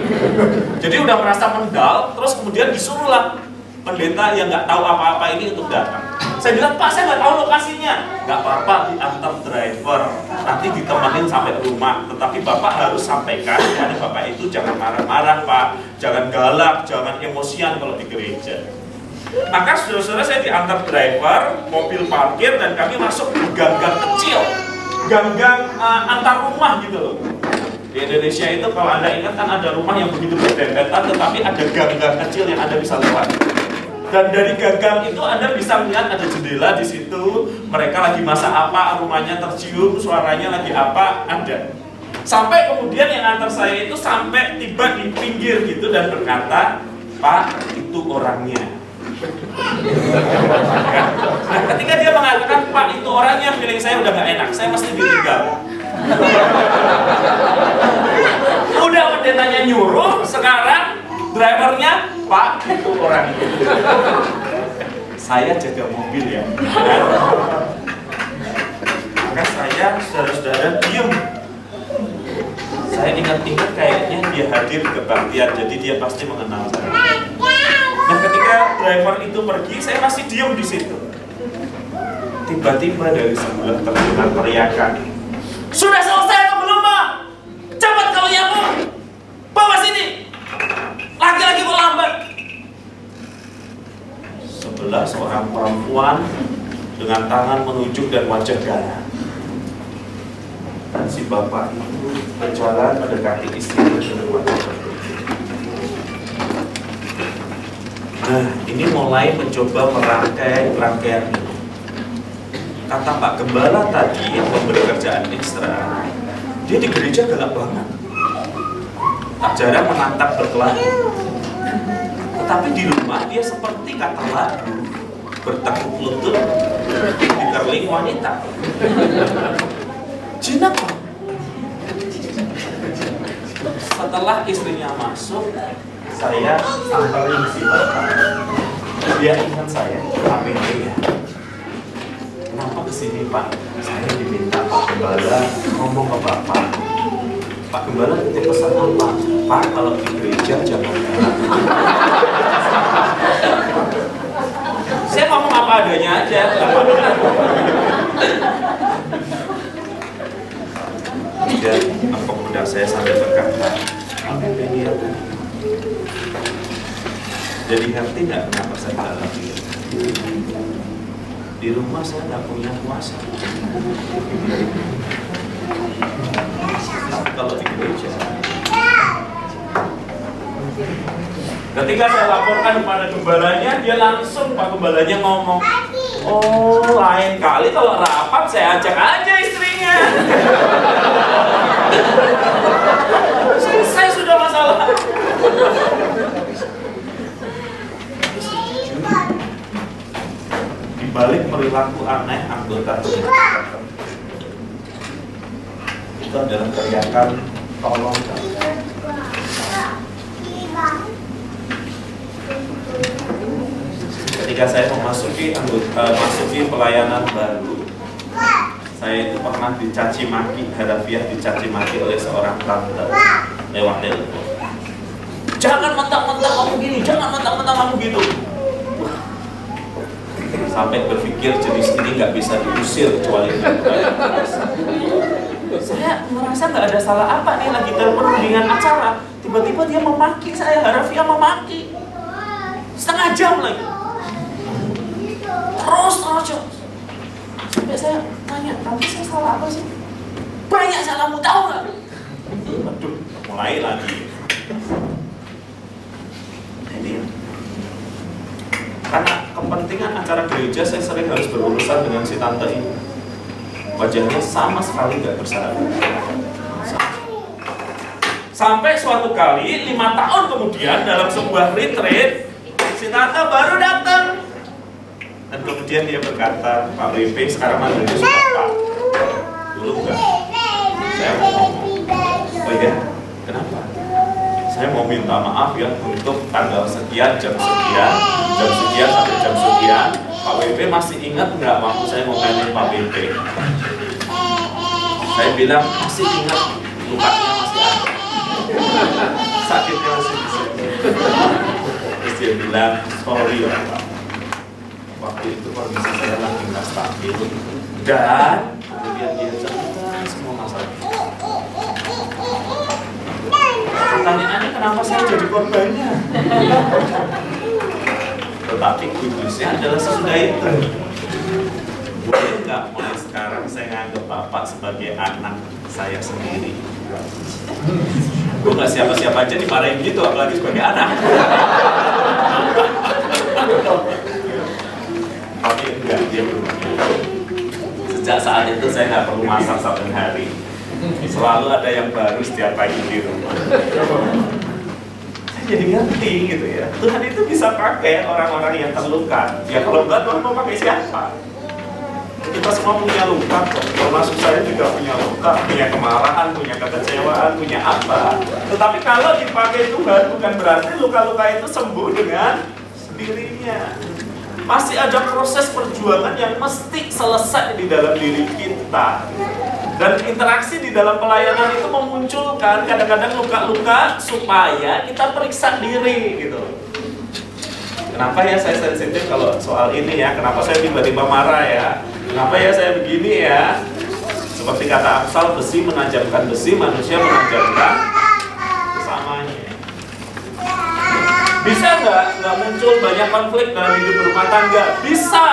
Jadi udah merasa mendal, terus kemudian disuruhlah pendeta yang nggak tahu apa-apa ini untuk datang. Saya bilang, Pak, saya nggak tahu lokasinya. Nggak apa-apa, diantar driver, nanti ditemenin sampai rumah. Tetapi Bapak harus sampaikan kepada Bapak itu jangan marah-marah, Pak, jangan galak, jangan emosian kalau di gereja. Maka saudara-saudara, saya diantar driver, mobil parkir, dan kami masuk di gang-gang kecil, gang-gang antar rumah gitu loh. Di Indonesia itu kalau Anda ingat kan ada rumah yang begitu berdempetan, tetapi ada gang-gang kecil yang Anda bisa lewat. Dan dari gagang itu Anda bisa melihat ada jendela di situ, mereka lagi masak apa, aromanya tercium, suaranya lagi apa, ada. Sampai kemudian yang antar saya itu sampai tiba di pinggir gitu dan berkata, "Pak, itu orangnya." Nah, ketika dia mengatakan, "Pak, itu orangnya," feeling saya udah gak enak, saya mesti ditinggal. Udah pendetanya nyuruh, sekarang drivernya, "Pak, itu orangnya." Saya jaga mobil ya, maka saya saudara-saudara diem. Saya ingat-ingat kayaknya dia hadir di kebaktian, jadi dia pasti mengenal saya. Nah, ketika driver itu pergi, saya masih diem di situ. Tiba-tiba dari sebelah terdengar teriakan, "Sudah selesai atau belum, Pak? Cepat kalau nyamuk, bawa sini. Laki-laki kok lambat." Sebelah seorang perempuan dengan tangan menunjuk dan wajah garang. Dan si bapak itu berjalan mendekati istrinya dengan wajah berbeda. Nah, ini mulai mencoba merangkai rangkaian ini. Kata Pak Gembala tadi yang memberi kerjaan ekstra, dia di gereja galak banget, tak jarang menantang berkelahi. Tetapi di rumah dia seperti kata lagu, bertekuk lutut di kerling wanita. Jinak. Setelah istrinya masuk, saya samperin si bapak. Dia ingat saya, APD ya. "Kenapa kesini, Pak?" "Saya diminta Pak Gembala ngomong ke Bapak." "Pak Gembala titip pesan apa?" "Pak, kalau di gereja jangan galak." Saya ngomong apa adanya aja. Dan kemudian saya sampai berkata, "Jadi ngerti nggak kenapa saya galak gitu? Di rumah saya nggak punya kuasa. Tapi kalau di gereja." Ketika saya laporkan kepada gembalanya, dia langsung, Pak Gembalanya ngomong, "Oh, lain kali kalau rapat saya ajak aja istrinya." Selesai sudah masalah. Di balik perilaku aneh anggota itu adalah teriakan tolong. Ketika saya memasuki pelayanan baru, saya itu pernah dicaci maki, harafiah dicaci maki oleh seorang tante lewat telepon. "Jangan mentang-mentang kamu gini, jangan mentang-mentang kamu gitu." Sampai berpikir jenis ini nggak bisa diusir kecuali dengan saya merasa nggak ada salah apa nih, lagi telepon dengan acara, tiba-tiba dia memaki saya, harafiah memaki setengah jam lagi, terus. Sampai saya tanya, "Tapi saya salah apa sih?" "Banyak salahmu, tahu nggak?" Aduh, mulai lagi. Ini karena kepentingan acara gereja, saya sering harus berurusan dengan si tante ini. Wajahnya sama sekali nggak bersahabat. Sampai suatu kali 5 tahun kemudian dalam sebuah retreat, si tante baru datang. Dan kemudian dia berkata, "Pak WP sekarang manggilnya suka Pak. Dulu enggak." Saya mau ngomong, "Oh iya, kenapa?" "Saya mau minta maaf ya untuk tanggal sekian, jam sekian sampai jam sekian. Pak WP masih ingat nggak waktu saya mau ngomongin Pak WP?" Saya bilang, "Masih ingat, lukanya masih ada, sakitnya masih di sini." Terus dia bilang, "Sorry ya Pak, waktu itu kondisi saya lagi nggak stabil." Dan kemudian dia cerita semua masalah. Pertanyaannya, kenapa saya jadi korbannya? Tetapi kudusnya adalah sesudah itu. Boleh nggak mulai sekarang saya nganggap Bapak sebagai anak saya sendiri? Gue nggak siapa-siapa aja dimarahin gitu, apalagi sebagai anak. Tapi enggak, dia belum. Sejak saat itu saya nggak perlu masak saben hari. Selalu ada yang baru setiap pagi di rumah. Saya jadi ngerti gitu ya. Tuhan itu bisa pakai orang-orang yang terluka. Ya kalau enggak, Tuhan mau pakai siapa? Kita semua punya luka kok. Termasuk saya juga punya luka, punya kemarahan, punya kekecewaan, punya apa. Tetapi kalau dipakai Tuhan, bukan berarti luka-luka itu sembuh dengan sendirinya. Masih ada proses perjuangan yang mesti selesai di dalam diri kita. Dan interaksi di dalam pelayanan itu memunculkan kadang-kadang luka-luka supaya kita periksa diri gitu. Kenapa ya saya sensitif kalau soal ini ya? Kenapa saya tiba-tiba marah ya? Kenapa ya saya begini ya? Seperti kata Amsal, besi menajamkan besi, manusia menajamkan kesamanya. Bisa nggak muncul banyak konflik dalam hidup berumah tangga? Bisa.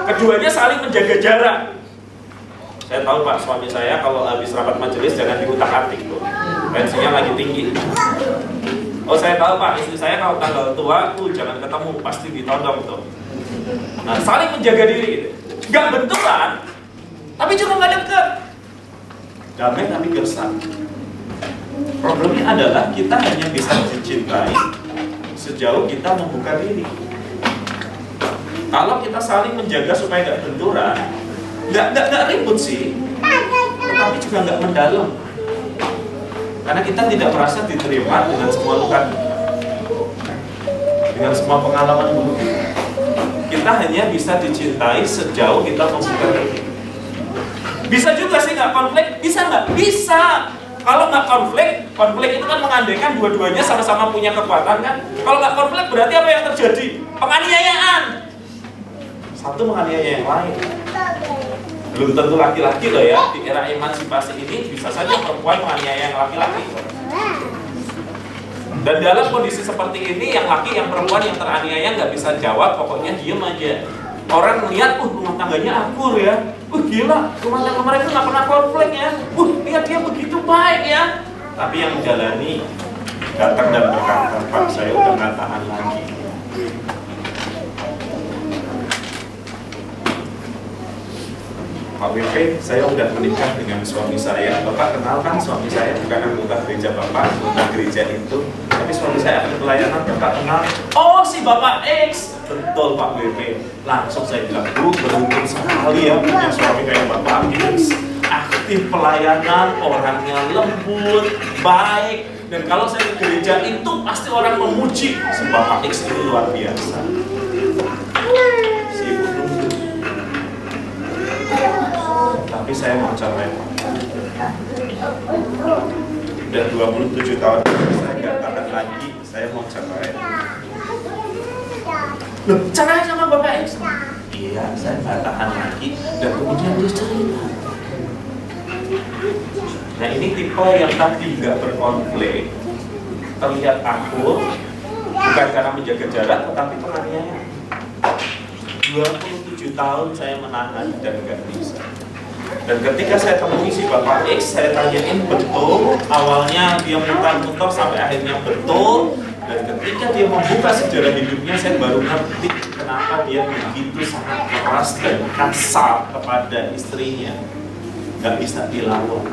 Keduanya saling menjaga jarak. Saya tahu Pak, suami saya kalau habis rapat majelis jangan diutak-atik tuh. Tensinya lagi tinggi. Oh saya tahu Pak, istri saya kalau tanggal tua jangan ketemu, pasti ditodong tuh. Nah, saling menjaga diri gitu. Gak benturan, tapi juga gak dekat. Damai tapi gersang. Problemnya adalah kita hanya bisa dicintai sejauh kita membuka diri. Kalau kita saling menjaga supaya gak benturan, gak ribut sih, tetapi juga gak mendalam. Karena kita tidak merasa diterima dengan semua luka, dengan semua pengalaman buruk. Kita hanya bisa dicintai sejauh kita membuka diri. Bisa juga sih nggak konflik? Bisa nggak? Bisa. Kalau nggak konflik itu kan mengandaikan dua-duanya sama-sama punya kekuatan kan? Kalau nggak konflik berarti apa yang terjadi? Penganiayaan. Satu menganiaya yang lain. Belum tentu laki-laki loh ya. Di era emansipasi ini bisa saja perempuan menganiaya yang laki-laki. Dan dalam kondisi seperti ini, yang laki, yang perempuan, yang teraniaya nggak bisa jawab, pokoknya diem aja. Orang melihat, rumah tangganya akur ya. Gila, rumah tangga mereka nggak pernah konflik ya. Lihat dia begitu baik ya. Tapi yang menjalani datang dan berkata, Pak, saya udah nggak tahan lagi. Pak WP, saya udah menikah dengan suami saya. Bapak kenal kan suami saya, bukan anggota gereja Bapak, anggota gereja itu. Tapi suami saya aktif pelayanan, Bapak kenal. Oh, si Bapak X. Betul Pak WP. Langsung saya bilang, Bu, beruntung sekali ya punya suami kayak Bapak X. Aktif pelayanan, orangnya lembut, baik. Dan kalau saya ke gereja itu pasti orang memuji. Si Bapak X ini luar biasa. Si Ibu nunggu. Tapi saya mau cerai Pak. Udah 27 tahun saya nggak tahan lagi, saya mau cerai. Loh, cerai sama Bapak X? Iya, saya nggak tahan lagi. Dan kemudian dia cerita. Nah ini tipe yang tadi nggak berkonflik, terlihat akur, bukan karena menjaga jarak, tetapi penganiayaan. 27 tahun saya menahan dan nggak bisa. Dan ketika saya temui si Bapak X, saya tanyain betul, awalnya dia mutar-mutar sampai akhirnya betul. Dan ketika dia membuka sejarah hidupnya, saya baru ngerti kenapa dia begitu sangat keras dan kasar kepada istrinya. Gak bisa dilawan.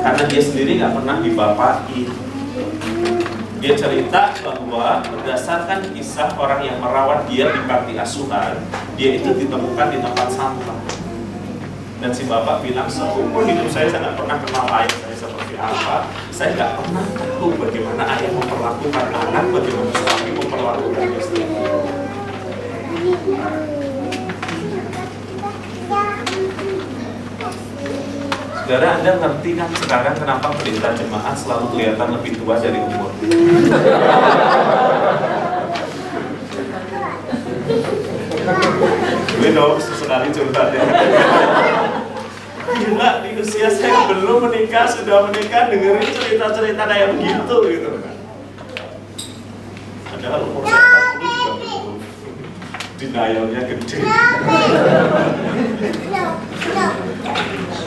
Karena dia sendiri gak pernah dibapaki. Dia cerita bahwa berdasarkan kisah orang yang merawat dia di panti asuhan, dia itu ditemukan di tempat sampah. Dan si bapak bilang, seumur hidup saya nggak pernah kenal ayah saya seperti apa. Saya nggak pernah tahu bagaimana ayah memperlakukan anak, bagaimana suami memperlakukan istri. Saudara, Anda ngerti kan sekarang kenapa perintah jemaat selalu kelihatan lebih tua dari umur? Gue dong sesekali curhat ya. Gila, di usia saya belum menikah, sudah menikah, dengerin cerita-cerita kayak begitu gitu. Padahal umur saya 40 juga belum. Denialnya gede.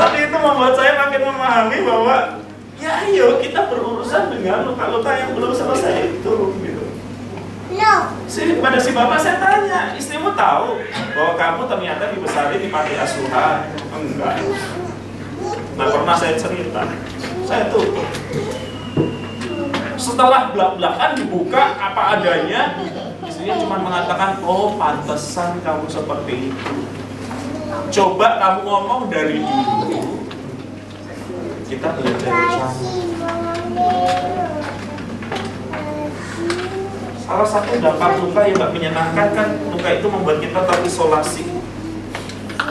Tapi itu membuat saya makin memahami bahwa ya ayo kita berurusan dengan luka-luka yang belum selesai itu gitu. Pada si bapak saya tanya, istrimu tahu bahwa kamu ternyata dibesari di panti asuhan? Enggak. Nggak pernah saya cerita. Saya tutup. Setelah belak-belakan dibuka apa adanya, istrinya cuma mengatakan, oh pantesan kamu seperti itu. Coba kamu ngomong dari dulu. Kita belajar bersama. Salah satu dampak luka yang gak menyenangkan kan, luka itu membuat kita terisolasi.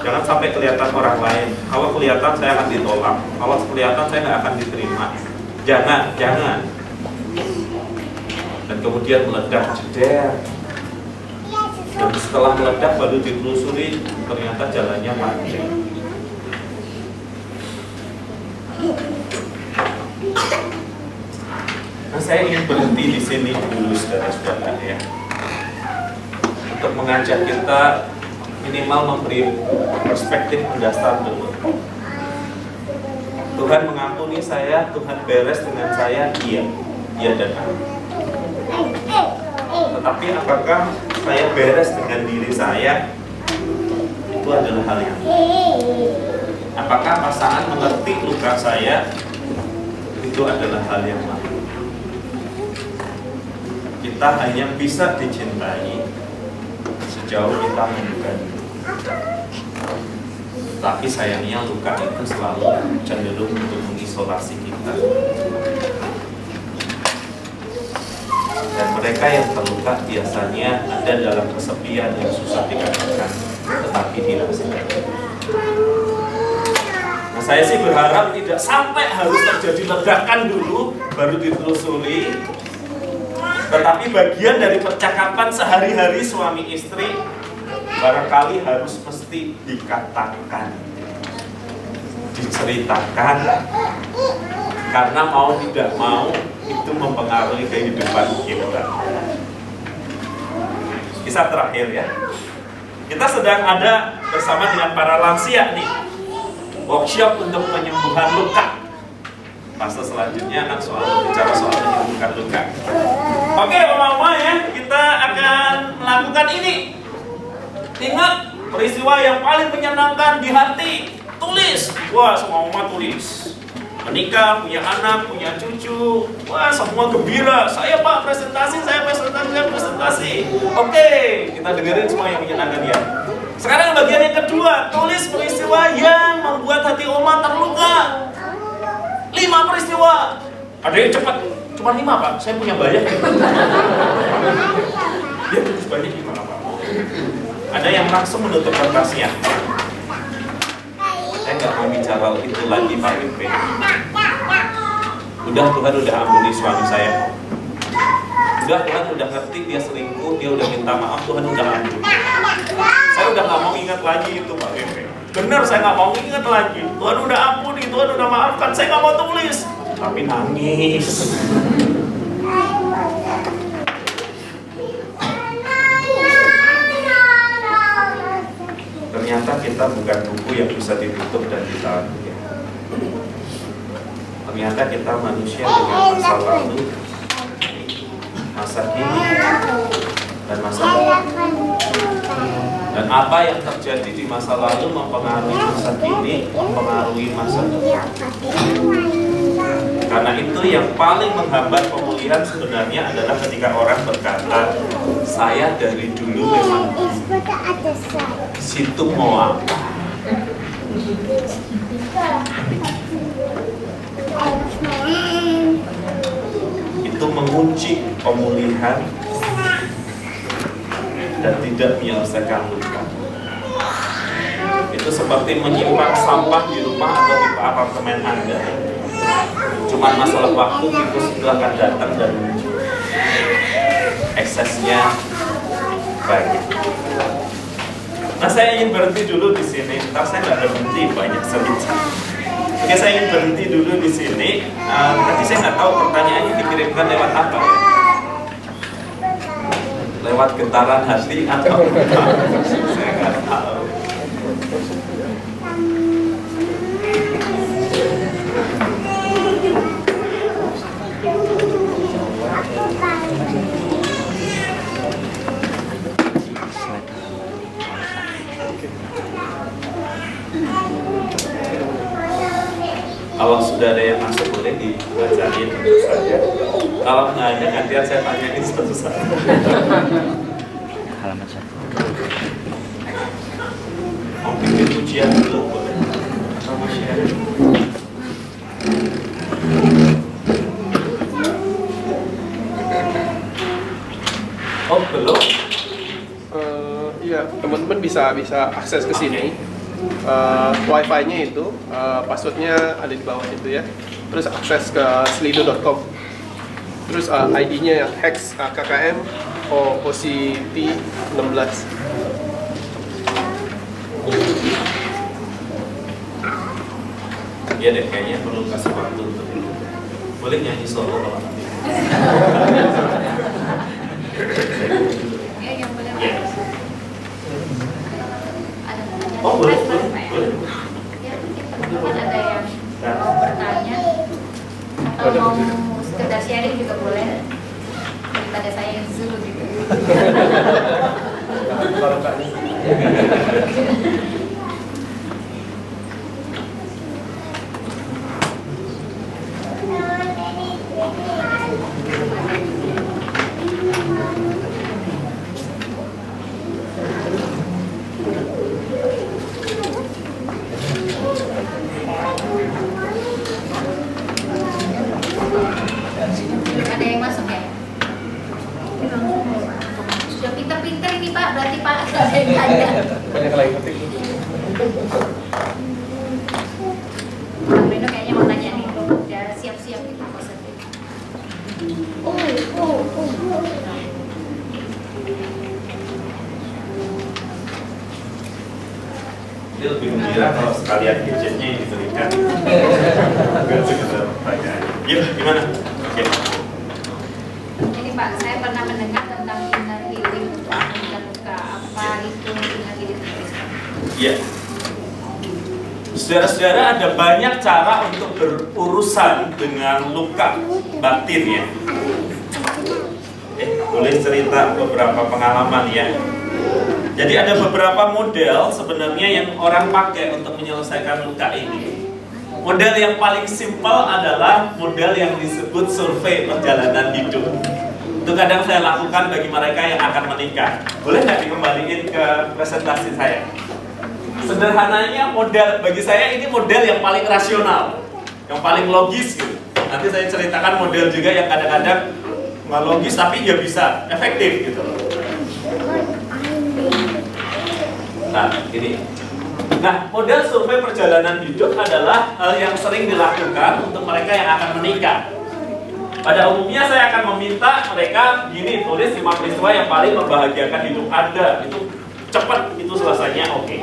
Jangan sampai kelihatan orang lain. Kalau kelihatan saya akan ditolak. Kalau kelihatan saya gak akan diterima. Jangan. Dan kemudian meledak jeder. Dan setelah meledak baru ditelusuri, ternyata jalannya panjang. Nah, saya ingin berhenti di sini dulu, saudara-saudara ya, untuk mengajak kita minimal memberi perspektif mendasar dulu. Tuhan mengampuni saya, Tuhan beres dengan saya, iya dan amin. Tetapi apakah saya beres dengan diri saya? Itu adalah hal yang apakah pasangan mengerti luka saya? Itu adalah hal yang lain. Kita hanya bisa dicintai sejauh kita membuka diri. Tapi sayangnya luka itu selalu cenderung untuk mengisolasi kita. Dan mereka yang terluka biasanya ada dalam kesepian yang susah dikatakan, tetapi dirasakan. Nah, saya sih berharap tidak sampai harus terjadi ledakan dulu baru ditelusuri. Tetapi bagian dari percakapan sehari-hari suami istri barangkali harus mesti dikatakan, diceritakan, karena mau tidak mau itu mempengaruhi kehidupan kita. Kisah terakhir ya, kita sedang ada bersama dengan para lansia nih, workshop untuk penyembuhan luka. Fase selanjutnya akan bicara soal menyembuhkan luka. Oke, oma-oma ya, kita akan melakukan ini. Ingat peristiwa yang paling menyenangkan di hati. Tulis. Wah, semua oma tulis. Menikah, punya anak, punya cucu. Wah, semua gembira. Saya pak presentasi, saya presentasi. Oke, kita dengerin semua yang menyenangkan ya. Sekarang bagian yang kedua, tulis peristiwa yang membuat hati oma terluka. 5 peristiwa. Ada yang cepat, cuma 5 pak. Saya punya banyak. Ya terus banyak gimana pak? Ada yang langsung menutup kertasnya. Saya nggak mau bicara itu lagi Pak Wipe. Tuhan udah ampuni suami saya. Tuhan udah ngerti dia selingkuh, dia udah minta maaf, Tuhan udah ampuni. Saya udah nggak mau ingat lagi itu Pak Wipe. Bener, saya nggak mau ingat lagi. Tuhan udah ampuni, Tuhan udah maafkan. Saya nggak mau tulis, tapi nangis. Ternyata kita bukan buku yang bisa ditutup dan ditahan. Ternyata kita manusia dengan masa lalu, masa kini, dan masa depan. Dan apa yang terjadi di masa lalu mempengaruhi masa kini, mempengaruhi masa depan. Karena itu yang paling menghambat pemulihan sebenarnya adalah ketika orang berkata, saya dari dulu memang situ mau apa. Itu mengunci pemulihan dan tidak menyelesaikan luka. Itu seperti menyimpan sampah di rumah atau di apartemen Anda. Cuma masalah waktu, tikus itu akan datang dan eksesnya banyak. Nah, saya ingin berhenti dulu di sini. Ntar saya nggak berhenti banyak cerita. Oke, saya ingin berhenti dulu di sini. Tadi saya nggak tahu pertanyaannya dikirimkan lewat apa ya? Lewat getaran hati atau apa? Saya nggak tahu. Kalau sudah ada yang masuk boleh dibacain dulu saja. Kalau nggak ada gantian saya tanyain satu-satu. Halaman 1. Mau bikin pujian dulu boleh? Atau mau share? Oh belum? Iya, teman-teman bisa akses ke sini. Wifi-nya itu, passwordnya ada di bawah itu ya. Terus akses ke slido.com. Terus ID-nya yang hex KKM OCT 16. Iya deh, kayaknya perlu kasih waktu untuk itu. Boleh nyanyi solo kalau nanti. Ya, yang boleh. Iya. Ada pertanyaan. Oh boleh, Boleh, boleh, Pak, ya? boleh. Ya, mungkin teman-teman ada yang mau bertanya atau mau sekedar sharing juga boleh, daripada saya yang zulu gitu. Ada yang masuk ya? Sudah pinter-pinter ini Pak, berarti Pak ada yang tanya. Banyak lagi ketik. Bang Reno kayaknya mau tanya nih, udah siap-siap gitu positif. Dia lebih gembira kalau sekalian gadgetnya yang diberikan. Enggak sekedar pertanyaan. Yuk, gimana? Oke. Ini Pak, saya pernah mendengar tentang inner healing untuk menyembuhkan luka. Apa itu inner healing? Iya. Saudara-saudara, ada banyak cara untuk berurusan dengan luka batin ya. Boleh cerita beberapa pengalaman ya. Jadi ada beberapa model sebenarnya yang orang pakai untuk menyelesaikan luka ini. Model yang paling simpel adalah model yang disebut survei perjalanan hidup. Itu kadang saya lakukan bagi mereka yang akan menikah. Boleh nggak dikembaliin ke presentasi saya? Sederhananya model, bagi saya ini model yang paling rasional, yang paling logis gitu. Nanti saya ceritakan model juga yang kadang-kadang nggak logis tapi ya bisa efektif gitu. Nah, ini. Nah, model survei perjalanan hidup adalah hal yang sering dilakukan untuk mereka yang akan menikah. Pada umumnya saya akan meminta mereka gini, tulis 5 peristiwa yang paling membahagiakan hidup Anda. Itu cepat, itu selesainya oke.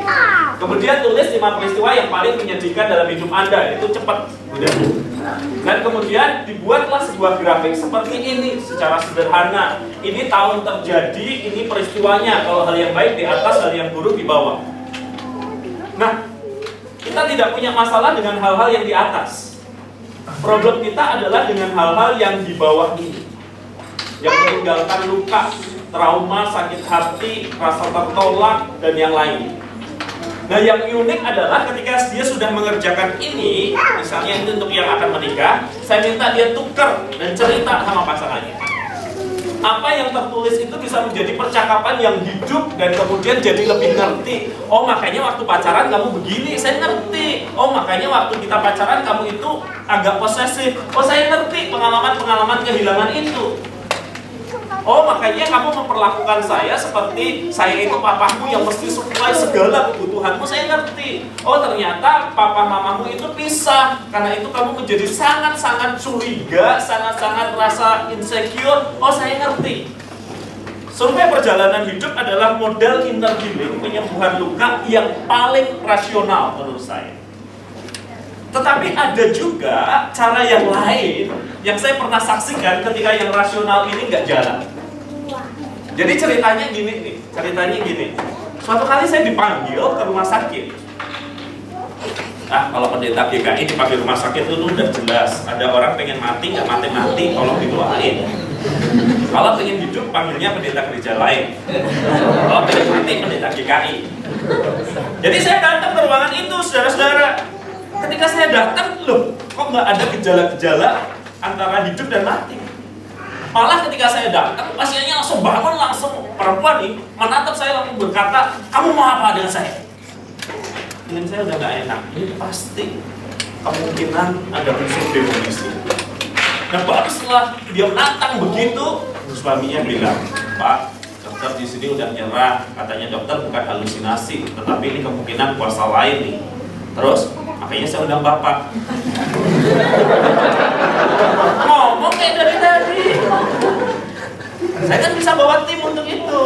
Kemudian tulis 5 peristiwa yang paling menyedihkan dalam hidup Anda. Itu cepat, udah. Dan kemudian dibuatlah sebuah grafik seperti ini secara sederhana. Ini tahun terjadi, ini peristiwanya. Kalau hal yang baik di atas, hal yang buruk di bawah. Nah, kita tidak punya masalah dengan hal-hal yang di atas. Problem kita adalah dengan hal-hal yang di bawah ini, yang meninggalkan luka, trauma, sakit hati, rasa tertolak, dan yang lain. Nah, yang unik adalah ketika dia sudah mengerjakan ini, misalnya ini untuk yang akan menikah, saya minta dia tukar dan cerita sama pasangannya. Apa yang tertulis itu bisa menjadi percakapan yang hidup dan kemudian jadi lebih ngerti. Oh, makanya waktu pacaran kamu begini, saya ngerti. Oh, makanya waktu kita pacaran kamu itu agak posesif. Oh, saya ngerti pengalaman-pengalaman kehilangan itu. Oh, makanya kamu memperlakukan saya seperti saya itu papamu yang mesti supply segala kebutuhanmu, saya ngerti. Oh, ternyata papa mamamu itu pisah. Karena itu kamu menjadi sangat-sangat curiga, sangat-sangat rasa insecure. Oh, saya ngerti. Survei perjalanan hidup adalah model inner healing, penyembuhan luka yang paling rasional menurut saya. Tetapi ada juga cara yang lain yang saya pernah saksikan ketika yang rasional ini nggak jalan. Jadi ceritanya gini. Suatu kali saya dipanggil ke rumah sakit. Nah, kalau pendeta GKI dipanggil rumah sakit itu udah jelas. Ada orang pengen mati, nggak mati-mati, tolong didoain. Kalau pengen hidup, panggilnya pendeta gereja lain. Kalau pengen mati, pendeta GKI. Jadi saya datang ke ruangan itu, saudara-saudara. Ketika saya datang, loh, kok nggak ada gejala-gejala antara hidup dan mati? Malah ketika saya datang, pasiennya langsung bangun, langsung perempuan nih menatap saya, langsung berkata, kamu mau apa dengan saya? Ini saya udah nggak enak. Ini pasti kemungkinan ada unsur definisi. Nah, baru setelah dia menantang begitu, suaminya bilang, Pak, dokter di sini udah nyerah, katanya dokter bukan halusinasi, tetapi ini kemungkinan kuasa lain nih. Terus, makanya saya undang Bapak. Ngomong kayak dari tadi. Saya kan bisa bawa tim untuk itu.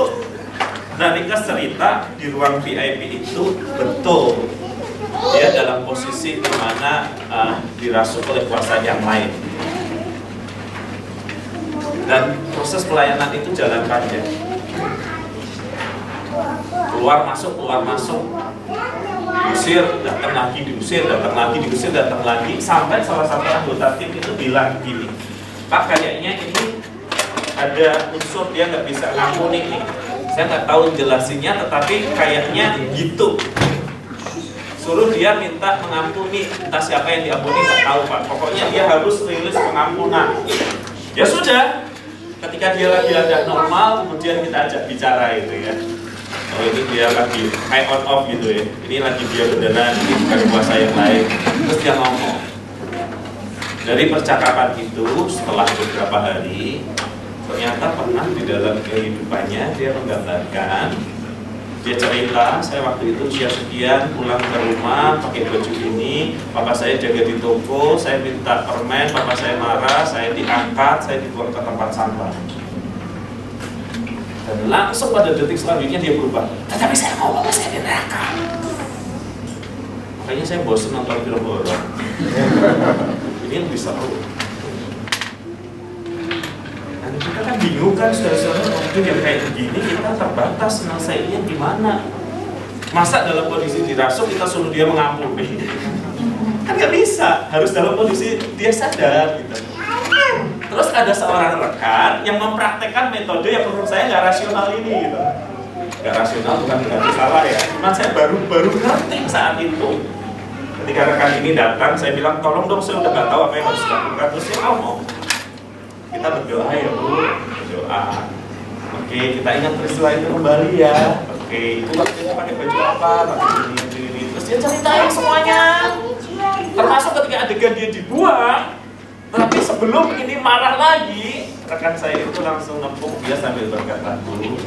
Nah, ringkas cerita, di ruang VIP itu betul dia dalam posisi di mana dirasuk oleh kuasa yang lain. Dan proses pelayanan itu jalan panjang. Keluar masuk, diusir, datang lagi, diusir, datang lagi, diusir, datang lagi, sampai salah satu anggota tim itu bilang gini, Pak, kayaknya ini ada unsur dia nggak bisa ngampuni nih. Saya nggak tahu jelasinnya, tetapi kayaknya gitu. Suruh dia minta mengampuni, entah siapa yang diampuni nggak tahu Pak. Pokoknya dia harus rilis pengampunan. Ya sudah, ketika dia lagi ada normal, kemudian kita ajak bicara itu ya. Oh, ini dia lagi high on off gitu ya. Ini lagi dia beneran, ini bukan kuasa yang lain. Terus dia ngomong. Dari percakapan itu, setelah beberapa hari, ternyata pernah di dalam kehidupannya dia menggambarkan, dia cerita, saya waktu itu usia sekian pulang ke rumah pakai baju ini, papa saya jaga di toko, saya minta permen, papa saya marah, saya diangkat, saya dibuang ke tempat sampah. Dan langsung pada detik selanjutnya dia berubah. Tetapi saya mau papa saya di neraka. Makanya saya bosan nonton film horor. Ini lebih seru. Dan kita kan bingung kan, saudara-saudara, waktu yang kayak begini kita terbatas selesainya gimana? Masa dalam kondisi dirasuk kita suruh dia mengampuni? Kan nggak bisa, harus dalam kondisi dia sadar gitu. Terus ada seorang rekan yang mempraktekkan metode yang menurut saya nggak rasional ini gitu. Nggak rasional bukan berarti salah ya, cuman saya baru ngerti saat itu. Ketika rekan ini datang, saya bilang, tolong dong, saya udah nggak tahu apa yang harus dilakukan. Terus dia ngomong, kita berdoa ya Bu, berdoa. Oke, kita ingat peristiwa itu kembali ya. Oke, itu waktu itu pakai baju apa, pakai ini. Terus dia ceritain semuanya. Termasuk ketika adegan dia dibuang. Tapi sebelum ini marah lagi, rekan saya itu langsung nepuk dia sambil berkata, Bu,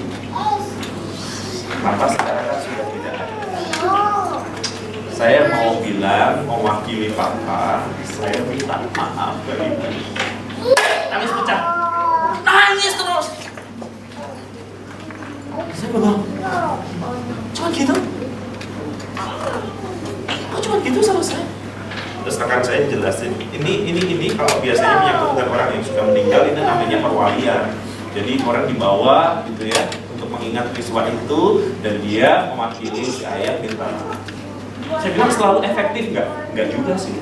Papa sekarang kan sudah tidak ada. Saya mau bilang, mewakili Papa, saya minta maaf ke Ibu. Nangis pecah, nangis terus. Saya bilang, cuma gitu? Kok cuma gitu sama saya? Terus rekan saya jelasin, ini kalau biasanya menyangkut dengan orang yang sudah meninggal, ini namanya perwalian. Jadi orang dibawa gitu ya, untuk mengingat peristiwa itu, dan dia mewakili saya minta maaf. Saya bilang selalu efektif nggak? Nggak juga sih.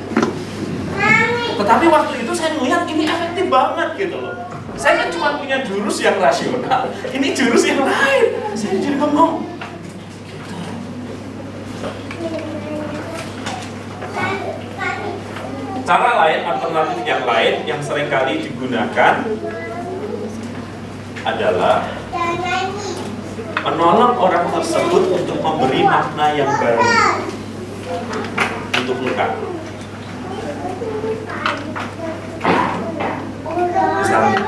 Tetapi waktu itu saya melihat ini efektif banget gitu loh. Saya kan cuma punya jurus yang rasional, ini jurus yang lain. Saya jadi bengong. Cara lain, alternatif yang lain yang seringkali digunakan adalah menolong orang tersebut untuk memberi makna yang baru untuk luka. Misalnya,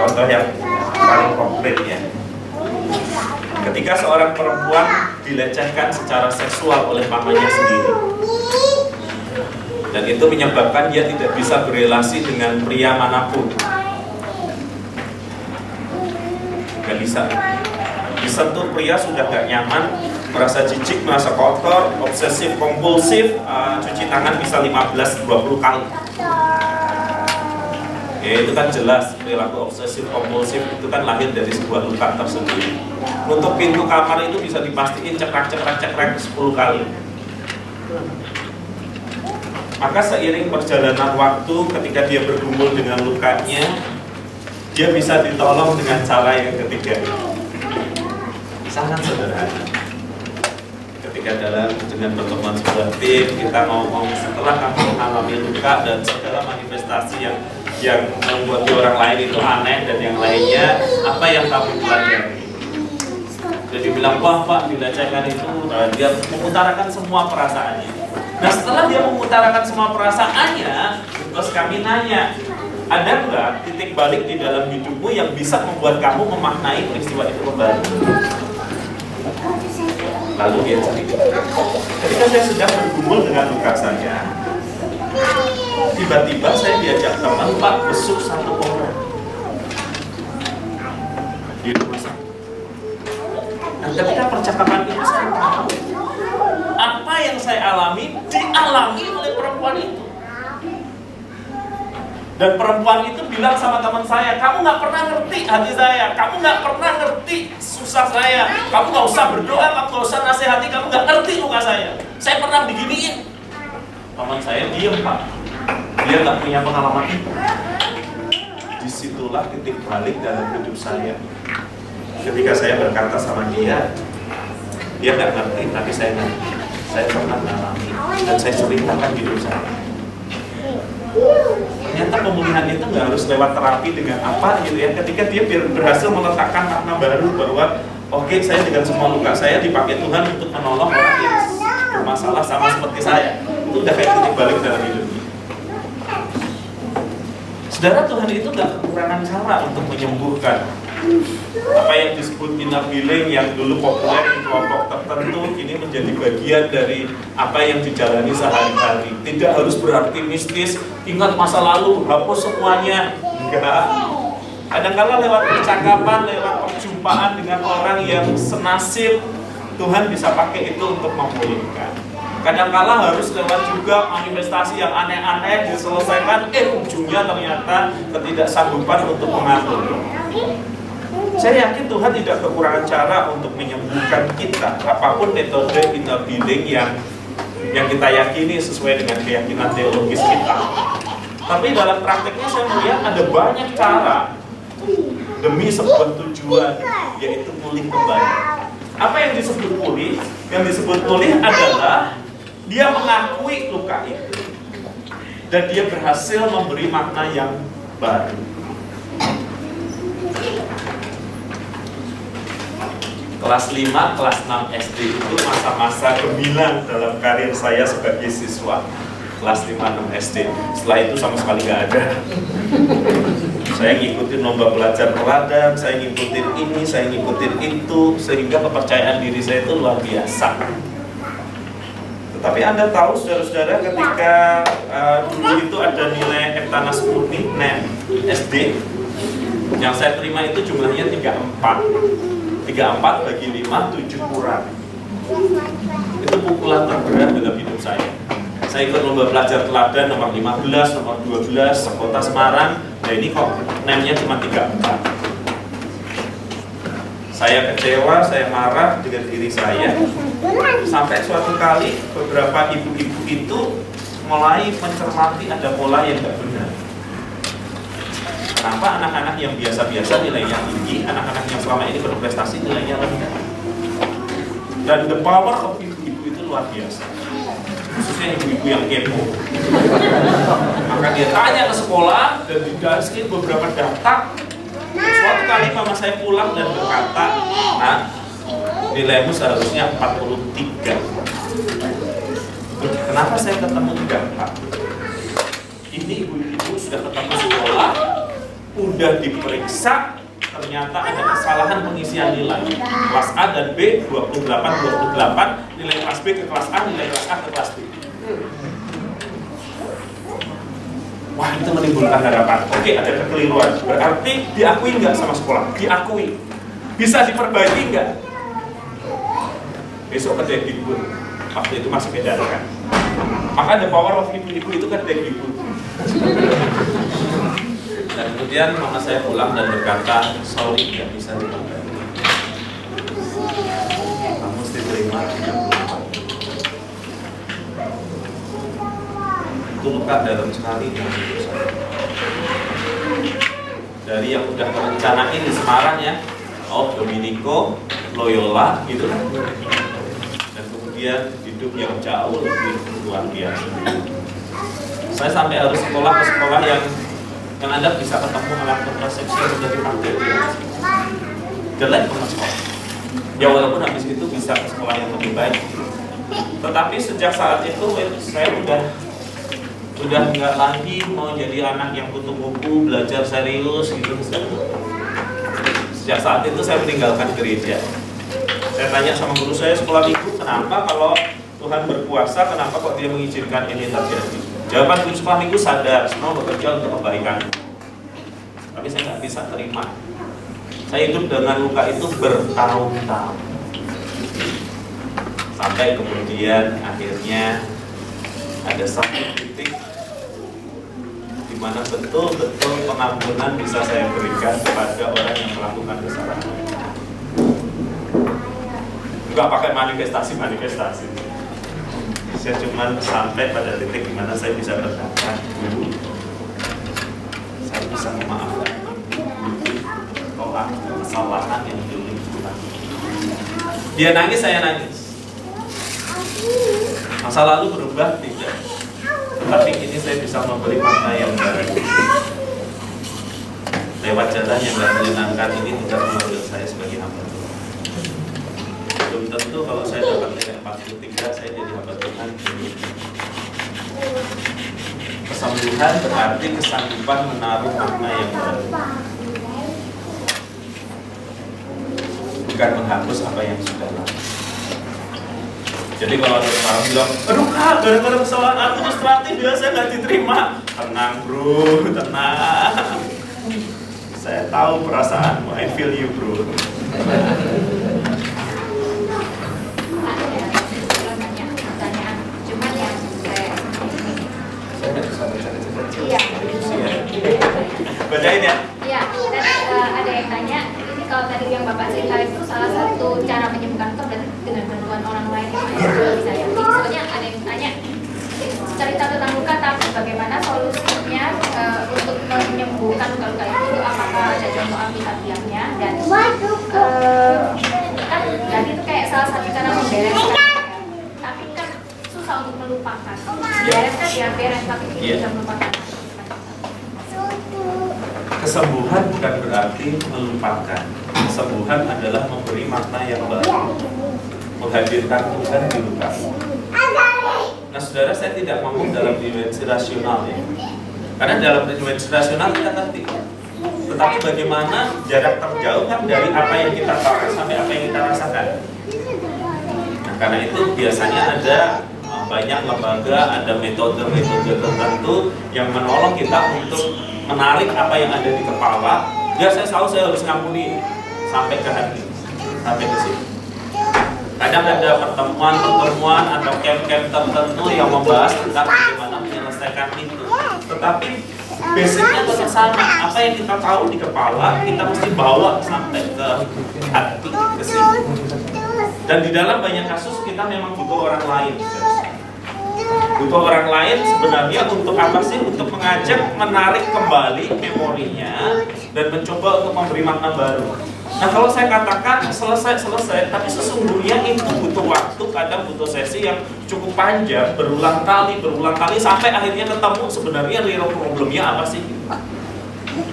contoh yang paling konkret ya, ketika seorang perempuan dilecehkan secara seksual oleh mamanya sendiri, dan itu menyebabkan dia tidak bisa berelasi dengan pria manapun. Gak bisa. Disentuh pria sudah gak nyaman, merasa jijik, merasa kotor, obsesif, kompulsif, cuci tangan bisa 15-20 kali. Ya, itu kan jelas perilaku obsesif, kompulsif itu kan lahir dari sebuah luka tersendiri. Untuk pintu kamar itu bisa dipastikan cekrek 10 kali. Maka seiring perjalanan waktu, ketika dia bergumul dengan lukanya, dia bisa ditolong dengan cara yang ketiga. Sangat sederhana. Ketika ketika dengan pertemuan sebuah tim kita ngomong setelah kamu mengalami luka dan segala manifestasi yang membuat orang lain itu aneh dan yang lainnya, apa yang kamu pelajari? Jadi bilang, wah Pak, dilecehkan itu, dia mengutarakan semua perasaannya. Nah setelah dia mengutarakan semua perasaannya, terus kami nanya, ada nggak titik balik di dalam hidupmu yang bisa membuat kamu memaknai peristiwa itu kembali? Lalu dia cerita, ketika saya sedang bergumul dengan luka saya, tiba-tiba saya diajak teman Pak besuk satu orang di rumah sakit. Nah, ketika percakapan itu saya tahu apa yang saya alami dialami oleh perempuan itu. Dan perempuan itu bilang sama teman saya, kamu nggak pernah ngerti hati saya, kamu nggak pernah ngerti susah saya, kamu nggak usah berdoa, kamu nggak usah nasihati, kamu nggak ngerti luka saya pernah diginiin. Teman saya diem Pak, dia nggak punya pengalaman itu. Disitulah titik balik dalam hidup saya. Ketika saya berkata sama dia nggak ngerti, tapi saya ngerti. Saya pernah mengalami dan saya ceritakan hidup saya. Ternyata pemulihan itu nggak harus lewat terapi dengan apa gitu ya. Ketika dia berhasil meletakkan makna baru bahwa oke, saya dengan semua luka saya dipakai Tuhan untuk menolong orang yang bermasalah sama seperti saya. Itu udah kayak titik balik dalam hidupnya. Saudara, Tuhan itu nggak kekurangan cara untuk menyembuhkan. Apa yang disebut inner healing yang dulu populer di kelompok tertentu ini menjadi bagian dari apa yang dijalani sehari-hari. Tidak harus berarti mistis, ingat masa lalu, hapus semuanya. Enggak. Kadang-kala lewat percakapan, lewat perjumpaan dengan orang yang senasib, Tuhan bisa pakai itu untuk memulihkan. Kadang-kala harus lewat juga manifestasi yang aneh-aneh diselesaikan, ujungnya ternyata ketidaksanggupan untuk mengatur. Saya yakin Tuhan tidak kekurangan cara untuk menyembuhkan kita, apapun metode inner healing yang kita yakini sesuai dengan keyakinan teologis kita. Tapi dalam prakteknya saya melihat ada banyak cara demi sebuah tujuan, yaitu pulih kembali. Apa yang disebut pulih? Yang disebut pulih adalah dia mengakui luka itu dan dia berhasil memberi makna yang baru. Kelas 5, kelas 6 SD itu masa-masa gemilang dalam karir saya sebagai siswa. Kelas 5, 6 SD. Setelah itu sama sekali nggak ada. Saya ngikutin lomba belajar teladan, saya ngikutin ini, saya ngikutin itu, sehingga kepercayaan diri saya itu luar biasa. Tetapi Anda tahu, saudara-saudara, ketika dulu itu ada nilai Eptanas Murni, NEM, SD, yang saya terima itu jumlahnya 34. 34 bagi 5, 7 kurang. Itu pukulan terberat dalam hidup saya. Saya ikut lomba belajar teladan nomor 15, nomor 12, sekota Semarang. Nah ini kok NEM-nya cuma 34. Saya kecewa, saya marah dengan diri saya. Sampai suatu kali beberapa ibu-ibu itu mulai mencermati ada pola yang tidak benar. Kenapa anak-anak yang biasa-biasa nilainya tinggi, anak-anak yang selama ini berprestasi nilainya rendah? Dan the power of ibu-ibu itu luar biasa, khususnya ibu-ibu yang kepo. Maka dia tanya ke sekolah dan didaskin beberapa data. Suatu kali mama saya pulang dan berkata, nah nilaimu seharusnya 43. Kenapa saya ketemu 34? Ini ibu-ibu sudah ketemu sekolah, udah diperiksa, ternyata ada kesalahan pengisian nilai. Kelas A dan B 28, nilai kelas B ke kelas A, nilai kelas A ke kelas B. Wah, itu menimbulkan harapan. Oke, ada kekeliruan. Berarti diakui nggak sama sekolah? Diakui. Bisa diperbaiki nggak? Besok ke Dikbud. Waktu itu masih beda kan? Maka the power of ibu-ibu itu kan Dikbud. Dan kemudian mama saya pulang dan berkata, sorry, tidak bisa diperbaiki. Kamu mesti terima 34. Itu luka dalam sekali dalam hidup saya. Dari yang udah merencanain di Semarang ya, Dominico, Loyola, gitu kan. Dan kemudian bagian hidup yang jauh lebih luar biasa. Saya sampai harus sekolah ke sekolah yang Anda bisa ketemu alat kontrasepsi yang sudah dipakai. Jelek banget sekolah. Ya walaupun habis itu bisa ke sekolah yang lebih baik. Tetapi sejak saat itu saya udah nggak lagi mau jadi anak yang kutu buku, belajar serius gitu. Sejak saat itu saya meninggalkan gereja. Saya tanya sama guru saya sekolah minggu, kenapa kalau Tuhan berkuasa, kenapa kok Dia mengizinkan ini terjadi? Jawaban guru sekolah minggu, sadar semua bekerja untuk kebaikan. Tapi saya nggak bisa terima. Saya hidup dengan luka itu bertahun-tahun. Sampai kemudian akhirnya ada satu titik di mana betul-betul pengampunan bisa saya berikan kepada orang yang melakukan kesalahan. Enggak pakai manifestasi. Saya cuma sampai pada titik di mana saya bisa berkata, Guru, saya bisa memaafkan tolak kesalahan yang dulu dilakukan. Dia nangis, saya nangis. Masa lalu berubah tidak, tapi ini saya bisa memberi makna yang baru. Lewat jalan yang gak menyenangkan ini tidak mengambil saya sebagai hamba Tuhan. Belum tentu kalau saya dapat nilai 43 saya jadi hamba Tuhan. Kesembuhan berarti kesanggupan menaruh makna yang baru, bukan menghapus apa yang sudah lalu. Jadi kalau ada orang bilang, aduh Kak, gara-gara kesalahan administratif ya saya nggak diterima. Tenang bro, tenang. Saya tahu perasaanmu, I feel you bro. Bacain ya? Iya, dan ada yang tanya, ini kalau tadi yang Bapak cerita itu salah satu cara menyembuhkan luka dengan bantuan orang lain itu bisa ya. Jadi soalnya ada yang tanya, cerita tentang luka tapi bagaimana solusinya untuk menyembuhkan luka-luka itu, apakah ada contoh alkitabiahnya dan kan jadi itu kayak salah satu cara membereskan, tapi kan susah untuk melupakan. Bereskan ya beres, tapi tidak bisa melupakan. Kesembuhan bukan berarti melupakan. Kesembuhan adalah memberi makna yang baru, menghadirkan Tuhan di luka. Nah saudara, saya tidak ngomong dalam dimensi rasional ya, karena dalam dimensi rasional kita ngerti. Tetapi bagaimana jarak terjauh kan dari apa yang kita tahu sampai apa yang kita rasakan. Nah karena itu biasanya ada banyak lembaga, ada metode-metode tertentu yang menolong kita untuk menarik apa yang ada di kepala. Ya saya tahu saya harus ngampuni sampai ke hati, sampai ke sini. Kadang ada pertemuan atau camp-camp tertentu yang membahas tentang bagaimana menyelesaikan itu. Tetapi basicnya tetap sama. Apa yang kita tahu di kepala kita mesti bawa sampai ke hati, ke sini. Dan di dalam banyak kasus kita memang butuh orang lain. Butuh orang lain sebenarnya untuk apa sih? Untuk mengajak menarik kembali memorinya dan mencoba untuk memberi makna baru. Nah kalau saya katakan selesai, tapi sesungguhnya itu butuh waktu, kadang butuh sesi yang cukup panjang, berulang kali sampai akhirnya ketemu sebenarnya real problemnya apa sih.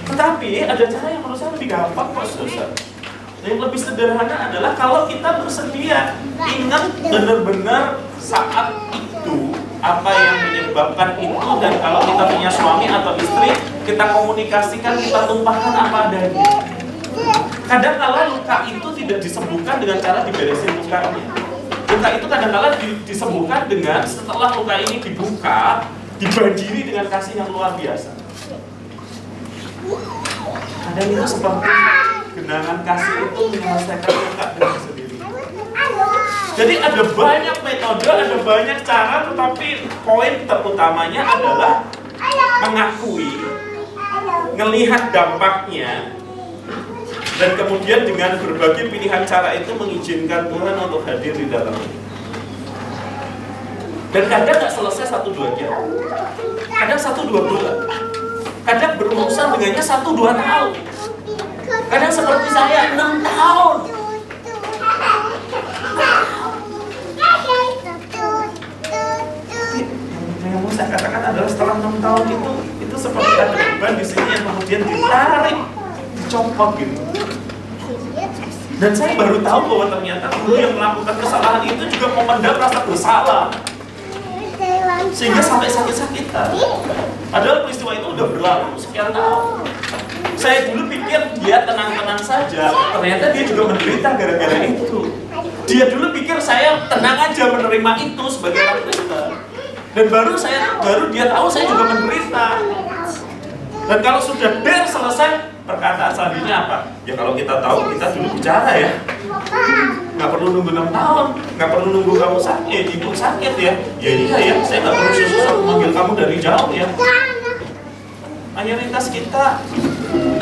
Tetapi ada cara yang menurut saya lebih gampang kok saudara. Yang lebih sederhana adalah kalau kita bersedia ingat benar-benar saat itu apa yang menyebabkan itu, dan kalau kita punya suami atau istri kita komunikasikan, kita tumpahkan apa adanya. Kadang kala luka itu tidak disembuhkan dengan cara diberesin lukanya. Luka itu kadang-kala disembuhkan dengan setelah luka ini dibuka, dibanjiri dengan kasih yang luar biasa. Kadang itu seperti genangan kasih itu menyelesaikan luka dengan sendiri. Jadi ada banyak metode, ada banyak cara, tetapi poin terutamanya adalah mengakui, melihat dampaknya, dan kemudian dengan berbagai pilihan cara itu mengizinkan Tuhan untuk hadir di dalamnya. Dan kadang nggak selesai 1-2 jam, kadang 1-2 bulan, kadang berurusan dengannya 1-2 tahun, kadang seperti saya 6 tahun. saya katakan adalah setelah 6 tahun itu seperti ada beban di sini yang kemudian ditarik, dicopot gitu. Dan saya baru tahu bahwa ternyata guru yang melakukan kesalahan itu juga memendam rasa bersalah, sehingga sampai sakit-sakitan. Padahal peristiwa itu udah berlalu sekian tahun. Saya dulu pikir dia tenang-tenang saja, ternyata dia juga menderita gara-gara itu. Dia dulu pikir saya tenang aja menerima itu sebagai orang Kristen. Dan baru dia tahu saya juga menderita. Dan kalau sudah selesai, perkataan selanjutnya apa? Ya kalau kita tahu, kita dulu bicara ya. Nggak perlu nunggu 6 tahun, nggak perlu nunggu kamu sakit, ibu sakit ya. Ya iya ya, saya nggak perlu susah memanggil kamu dari jauh ya. Mayoritas kita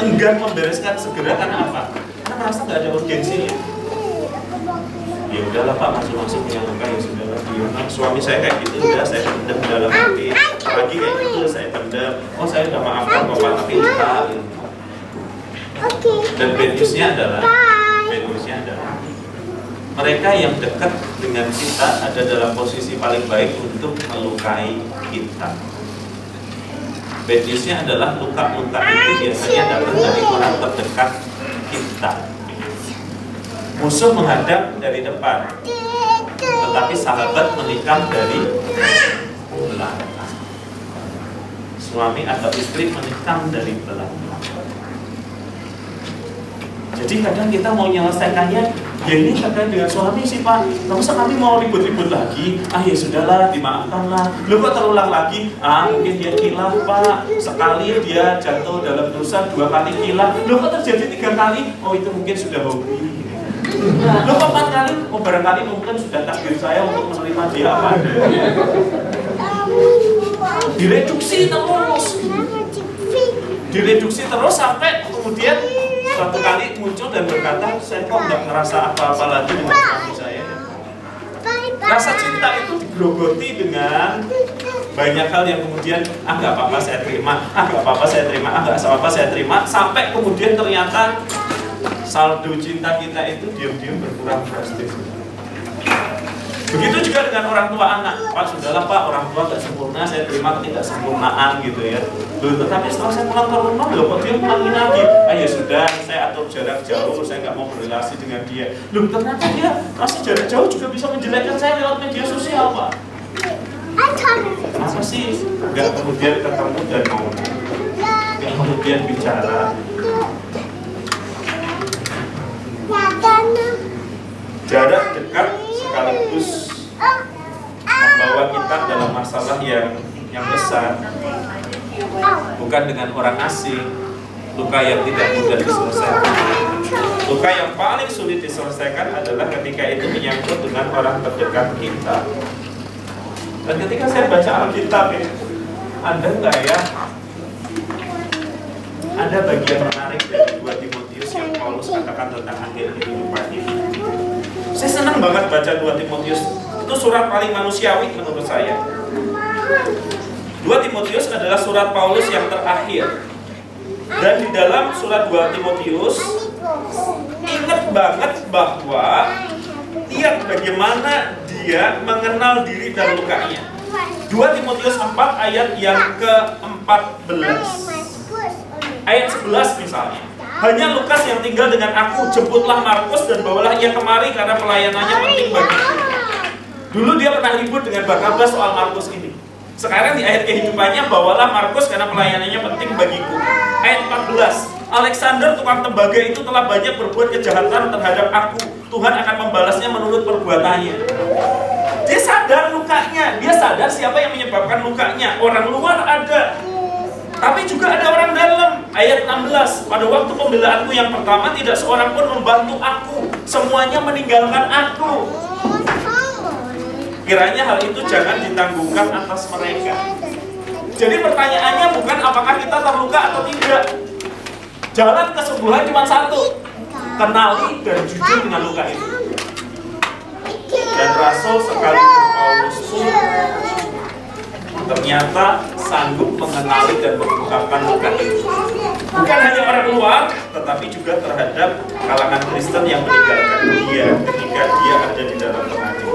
enggan membereskan segera karena apa? Karena merasa nggak ada urgensinya. Ya udahlah Pak, masuk-masuk punya luka ya sudahlah. Suami saya kayak gitu, udah saya pendam dalam hati. Lagi kayak gitu saya pendam. Oh saya udah maafkan Bapak tapi luka. Dan bad news-nya adalah mereka yang dekat dengan kita ada dalam posisi paling baik untuk melukai kita. Bad news-nya adalah luka-luka itu biasanya datang dari orang terdekat kita. Musuh menghadap dari depan, tetapi sahabat menikam dari belakang. Suami atau istri menikam dari belakang. Jadi kadang kita mau menyelesaikannya, ya ini terkait dengan suami sih Pak. Nggak usah kami mau ribut-ribut lagi. Ah ya sudahlah, dimaafkanlah. Lu kok terulang lagi? Mungkin dia kilaf Pak. Sekali dia jatuh dalam dosa, 2 kali kilaf. Lu kok terjadi 3 kali? Oh itu mungkin sudah hobi. Lu kok 4 kali? Oh barangkali mungkin sudah takdir saya untuk menerima dia apa adanya. Direduksi terus sampai kemudian suatu kali muncul dan berkata, saya kok nggak ngerasa apa-apa lagi dengan suami saya. Rasa cinta itu digrogoti dengan banyak hal yang kemudian nggak apa-apa saya terima, nggak apa-apa saya terima, nggak apa-apa saya terima, sampai kemudian ternyata saldo cinta kita itu diam-diam berkurang drastis. Begitu juga dengan orang tua anak. Pak, sudahlah Pak, orang tua nggak sempurna, saya terima ketidaksempurnaan gitu ya. Loh, tetapi setelah saya pulang ke rumah, loh kok dia ulangi lagi? Ya sudah, saya atur jarak jauh, saya nggak mau berrelasi dengan dia. Loh, ternyata dia masih jarak jauh juga bisa menjelekkan saya lewat media sosial Pak. Masa sih nggak kemudian ketemu dan ngomong, nggak kemudian bicara? Jarak dekat sekaligus membawa kita dalam masalah yang besar, bukan dengan orang asing. Luka yang tidak mudah diselesaikan. Luka yang paling sulit diselesaikan adalah ketika itu menyangkut dengan orang terdekat kita. Dan ketika saya baca Alkitab ya, ada nggak ya? Ada bagian menarik dari 2 Timotius yang Paulus katakan tentang akhir kehidupan ini. Saya senang banget baca 2 Timotius. Itu surat paling manusiawi menurut saya. 2 Timotius adalah surat Paulus yang terakhir. Dan di dalam surat 2 Timotius, ingat banget bahwa lihat bagaimana dia mengenal diri dan lukanya. 2 Timotius 4 ayat yang ke-14. Ayat 11 misalnya. Hanya Lukas yang tinggal dengan aku, jemputlah Markus dan bawalah ia kemari karena pelayanannya penting bagiku. Dulu dia pernah ribut dengan Barnabas soal Markus ini. Sekarang di akhir kehidupannya, bawalah Markus karena pelayanannya penting bagiku. Ayat 14. Alexander tukang tembaga itu telah banyak berbuat kejahatan terhadap aku. Tuhan akan membalasnya menurut perbuatannya. Dia sadar lukanya, dia sadar siapa yang menyebabkan lukanya. Orang luar ada, tapi juga ada orang dalam. Ayat 16. Pada waktu pembelaanku yang pertama, tidak seorang pun membantu aku. Semuanya meninggalkan aku. Kiranya hal itu jangan ditanggungkan atas mereka. Jadi pertanyaannya bukan apakah kita terluka atau tidak. Jalan kesembuhan cuma satu. Kenali dan jujur dengan luka itu. Dan Rasul sekalipun Paulus pun ternyata sanggup mengenali dan mengungkapkan luka itu. Bukan hanya orang luar, tetapi juga terhadap kalangan Kristen yang meninggalkan dia ketika dia ada di dalam pengajian.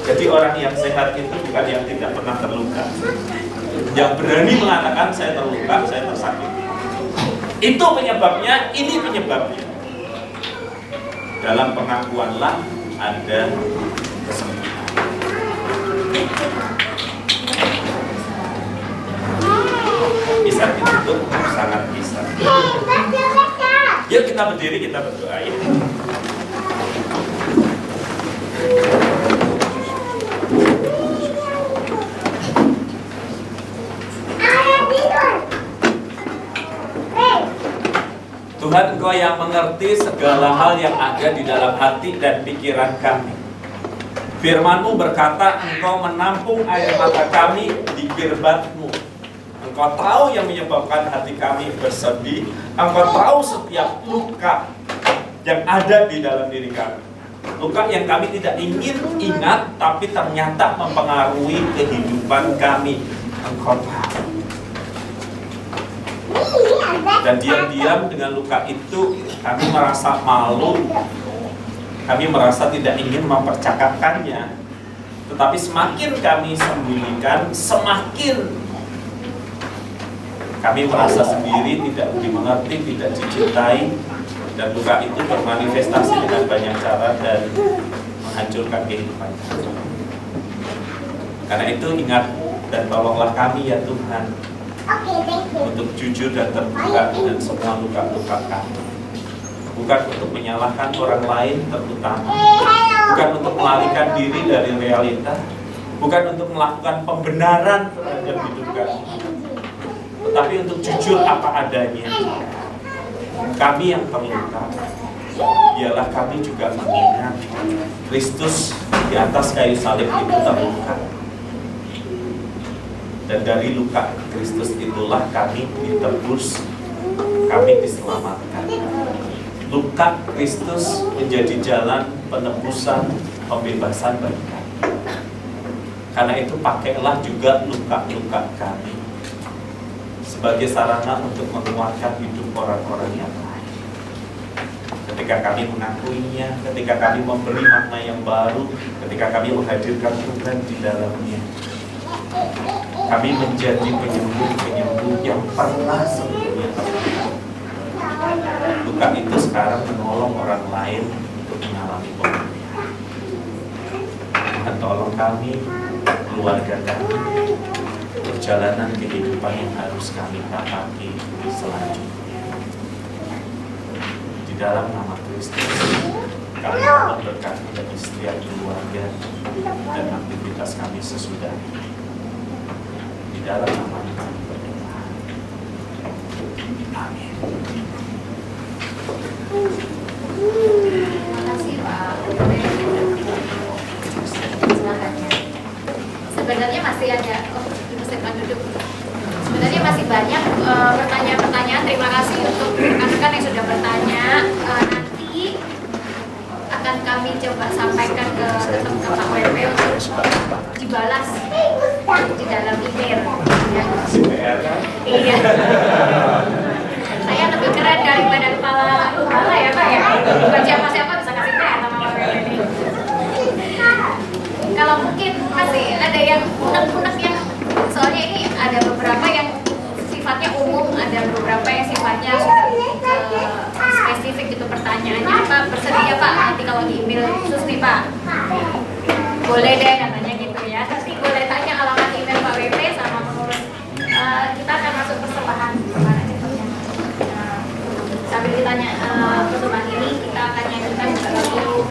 Jadi orang yang sehat itu bukan yang tidak pernah terluka. Yang berani mengatakan saya terluka, saya tersakiti. Itu penyebabnya, ini penyebabnya. Dalam pengakuanlah ada kesembuhan. Bisa ditutup, sangat bisa. Yuk kita berdiri, kita berdoa ya. Tuhan, Engkau yang mengerti segala hal yang ada di dalam hati dan pikiran kami. Firman-Mu berkata, Engkau menampung air mata kami di kirbat-Mu. Engkau tahu yang menyebabkan hati kami bersedih. Engkau tahu setiap luka yang ada di dalam diri kami. Luka yang kami tidak ingin ingat, tapi ternyata mempengaruhi kehidupan kami. Engkau tahu. Dan diam-diam dengan luka itu kami merasa malu, kami merasa tidak ingin mempercakapkannya. Tetapi semakin kami sembunyikan, semakin kami merasa sendiri, tidak dimengerti, tidak dicintai. Dan luka itu bermanifestasi dengan banyak cara dan menghancurkan kehidupan kami. Karena itu ingat dan tolonglah kami ya Tuhan, untuk jujur dan terbuka dengan semua luka-luka kami. Bukan untuk menyalahkan orang lain terutama, bukan untuk melarikan diri dari realita, bukan untuk melakukan pembenaran terhadap hidup kami, tetapi untuk jujur apa adanya. Kami yang terluka, biarlah kami juga mengingat Kristus di atas kayu salib itu terluka. Dan dari luka Kristus itulah kami ditebus, kami diselamatkan. Luka Kristus menjadi jalan penebusan, pembebasan bagi kami. Karena itu pakailah juga luka-luka kami sebagai sarana untuk menguatkan hidup orang-orang yang lain. Ketika kami mengakuinya, ketika kami memberi makna yang baru, ketika kami menghadirkan Tuhan di dalamnya, kami menjadi penyembuh-penyembuh yang pernah sebelumnya terluka. Luka itu sekarang menolong orang lain untuk mengalami pemulihan. Tuhan tolong kami, keluarga kami, perjalanan kehidupan yang harus kami lewati selanjutnya. Di dalam nama Kristus, kami mohon berkati bagi setiap keluarga dan aktivitas kami sesudah ini. Di dalam nama kami berdoa. Amin. Terima kasih Pak. Sebenarnya masih ada, duduk. Sebenarnya masih banyak pertanyaan-pertanyaan. Terima kasih untuk rekan-rekan yang sudah bertanya. Nanti akan kami coba sampaikan ke Pak WP untuk dibalas di dalam email. Iya. Saya lebih keren daripada kepala ya Pak ya. Bukan siapa-siapa bisa kasih PR sama Pak WP ini. Kalau mungkin masih ada yang unek-unek yang, soalnya ini ada beberapa yang sifatnya umum, ada beberapa yang sifatnya sudah spesifik gitu pertanyaannya. Pak bersedia Pak nanti kalau di email khusus nih Pak, boleh deh katanya gitu ya. Nanti boleh tanya alamat email Pak WP sama pengurus. Kita akan masuk persembahan kemana jadinya. Sambil ditanya persembahan ini kita akan nyanyikan lagu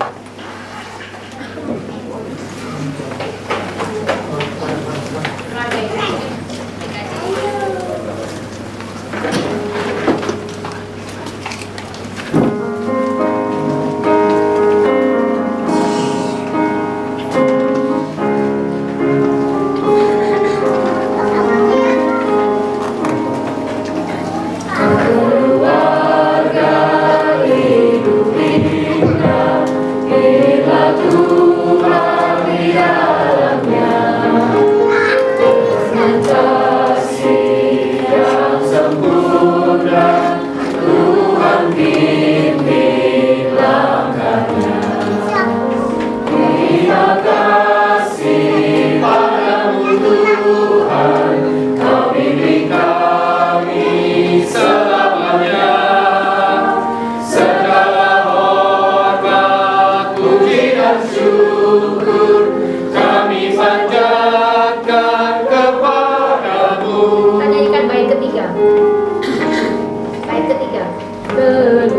Amin.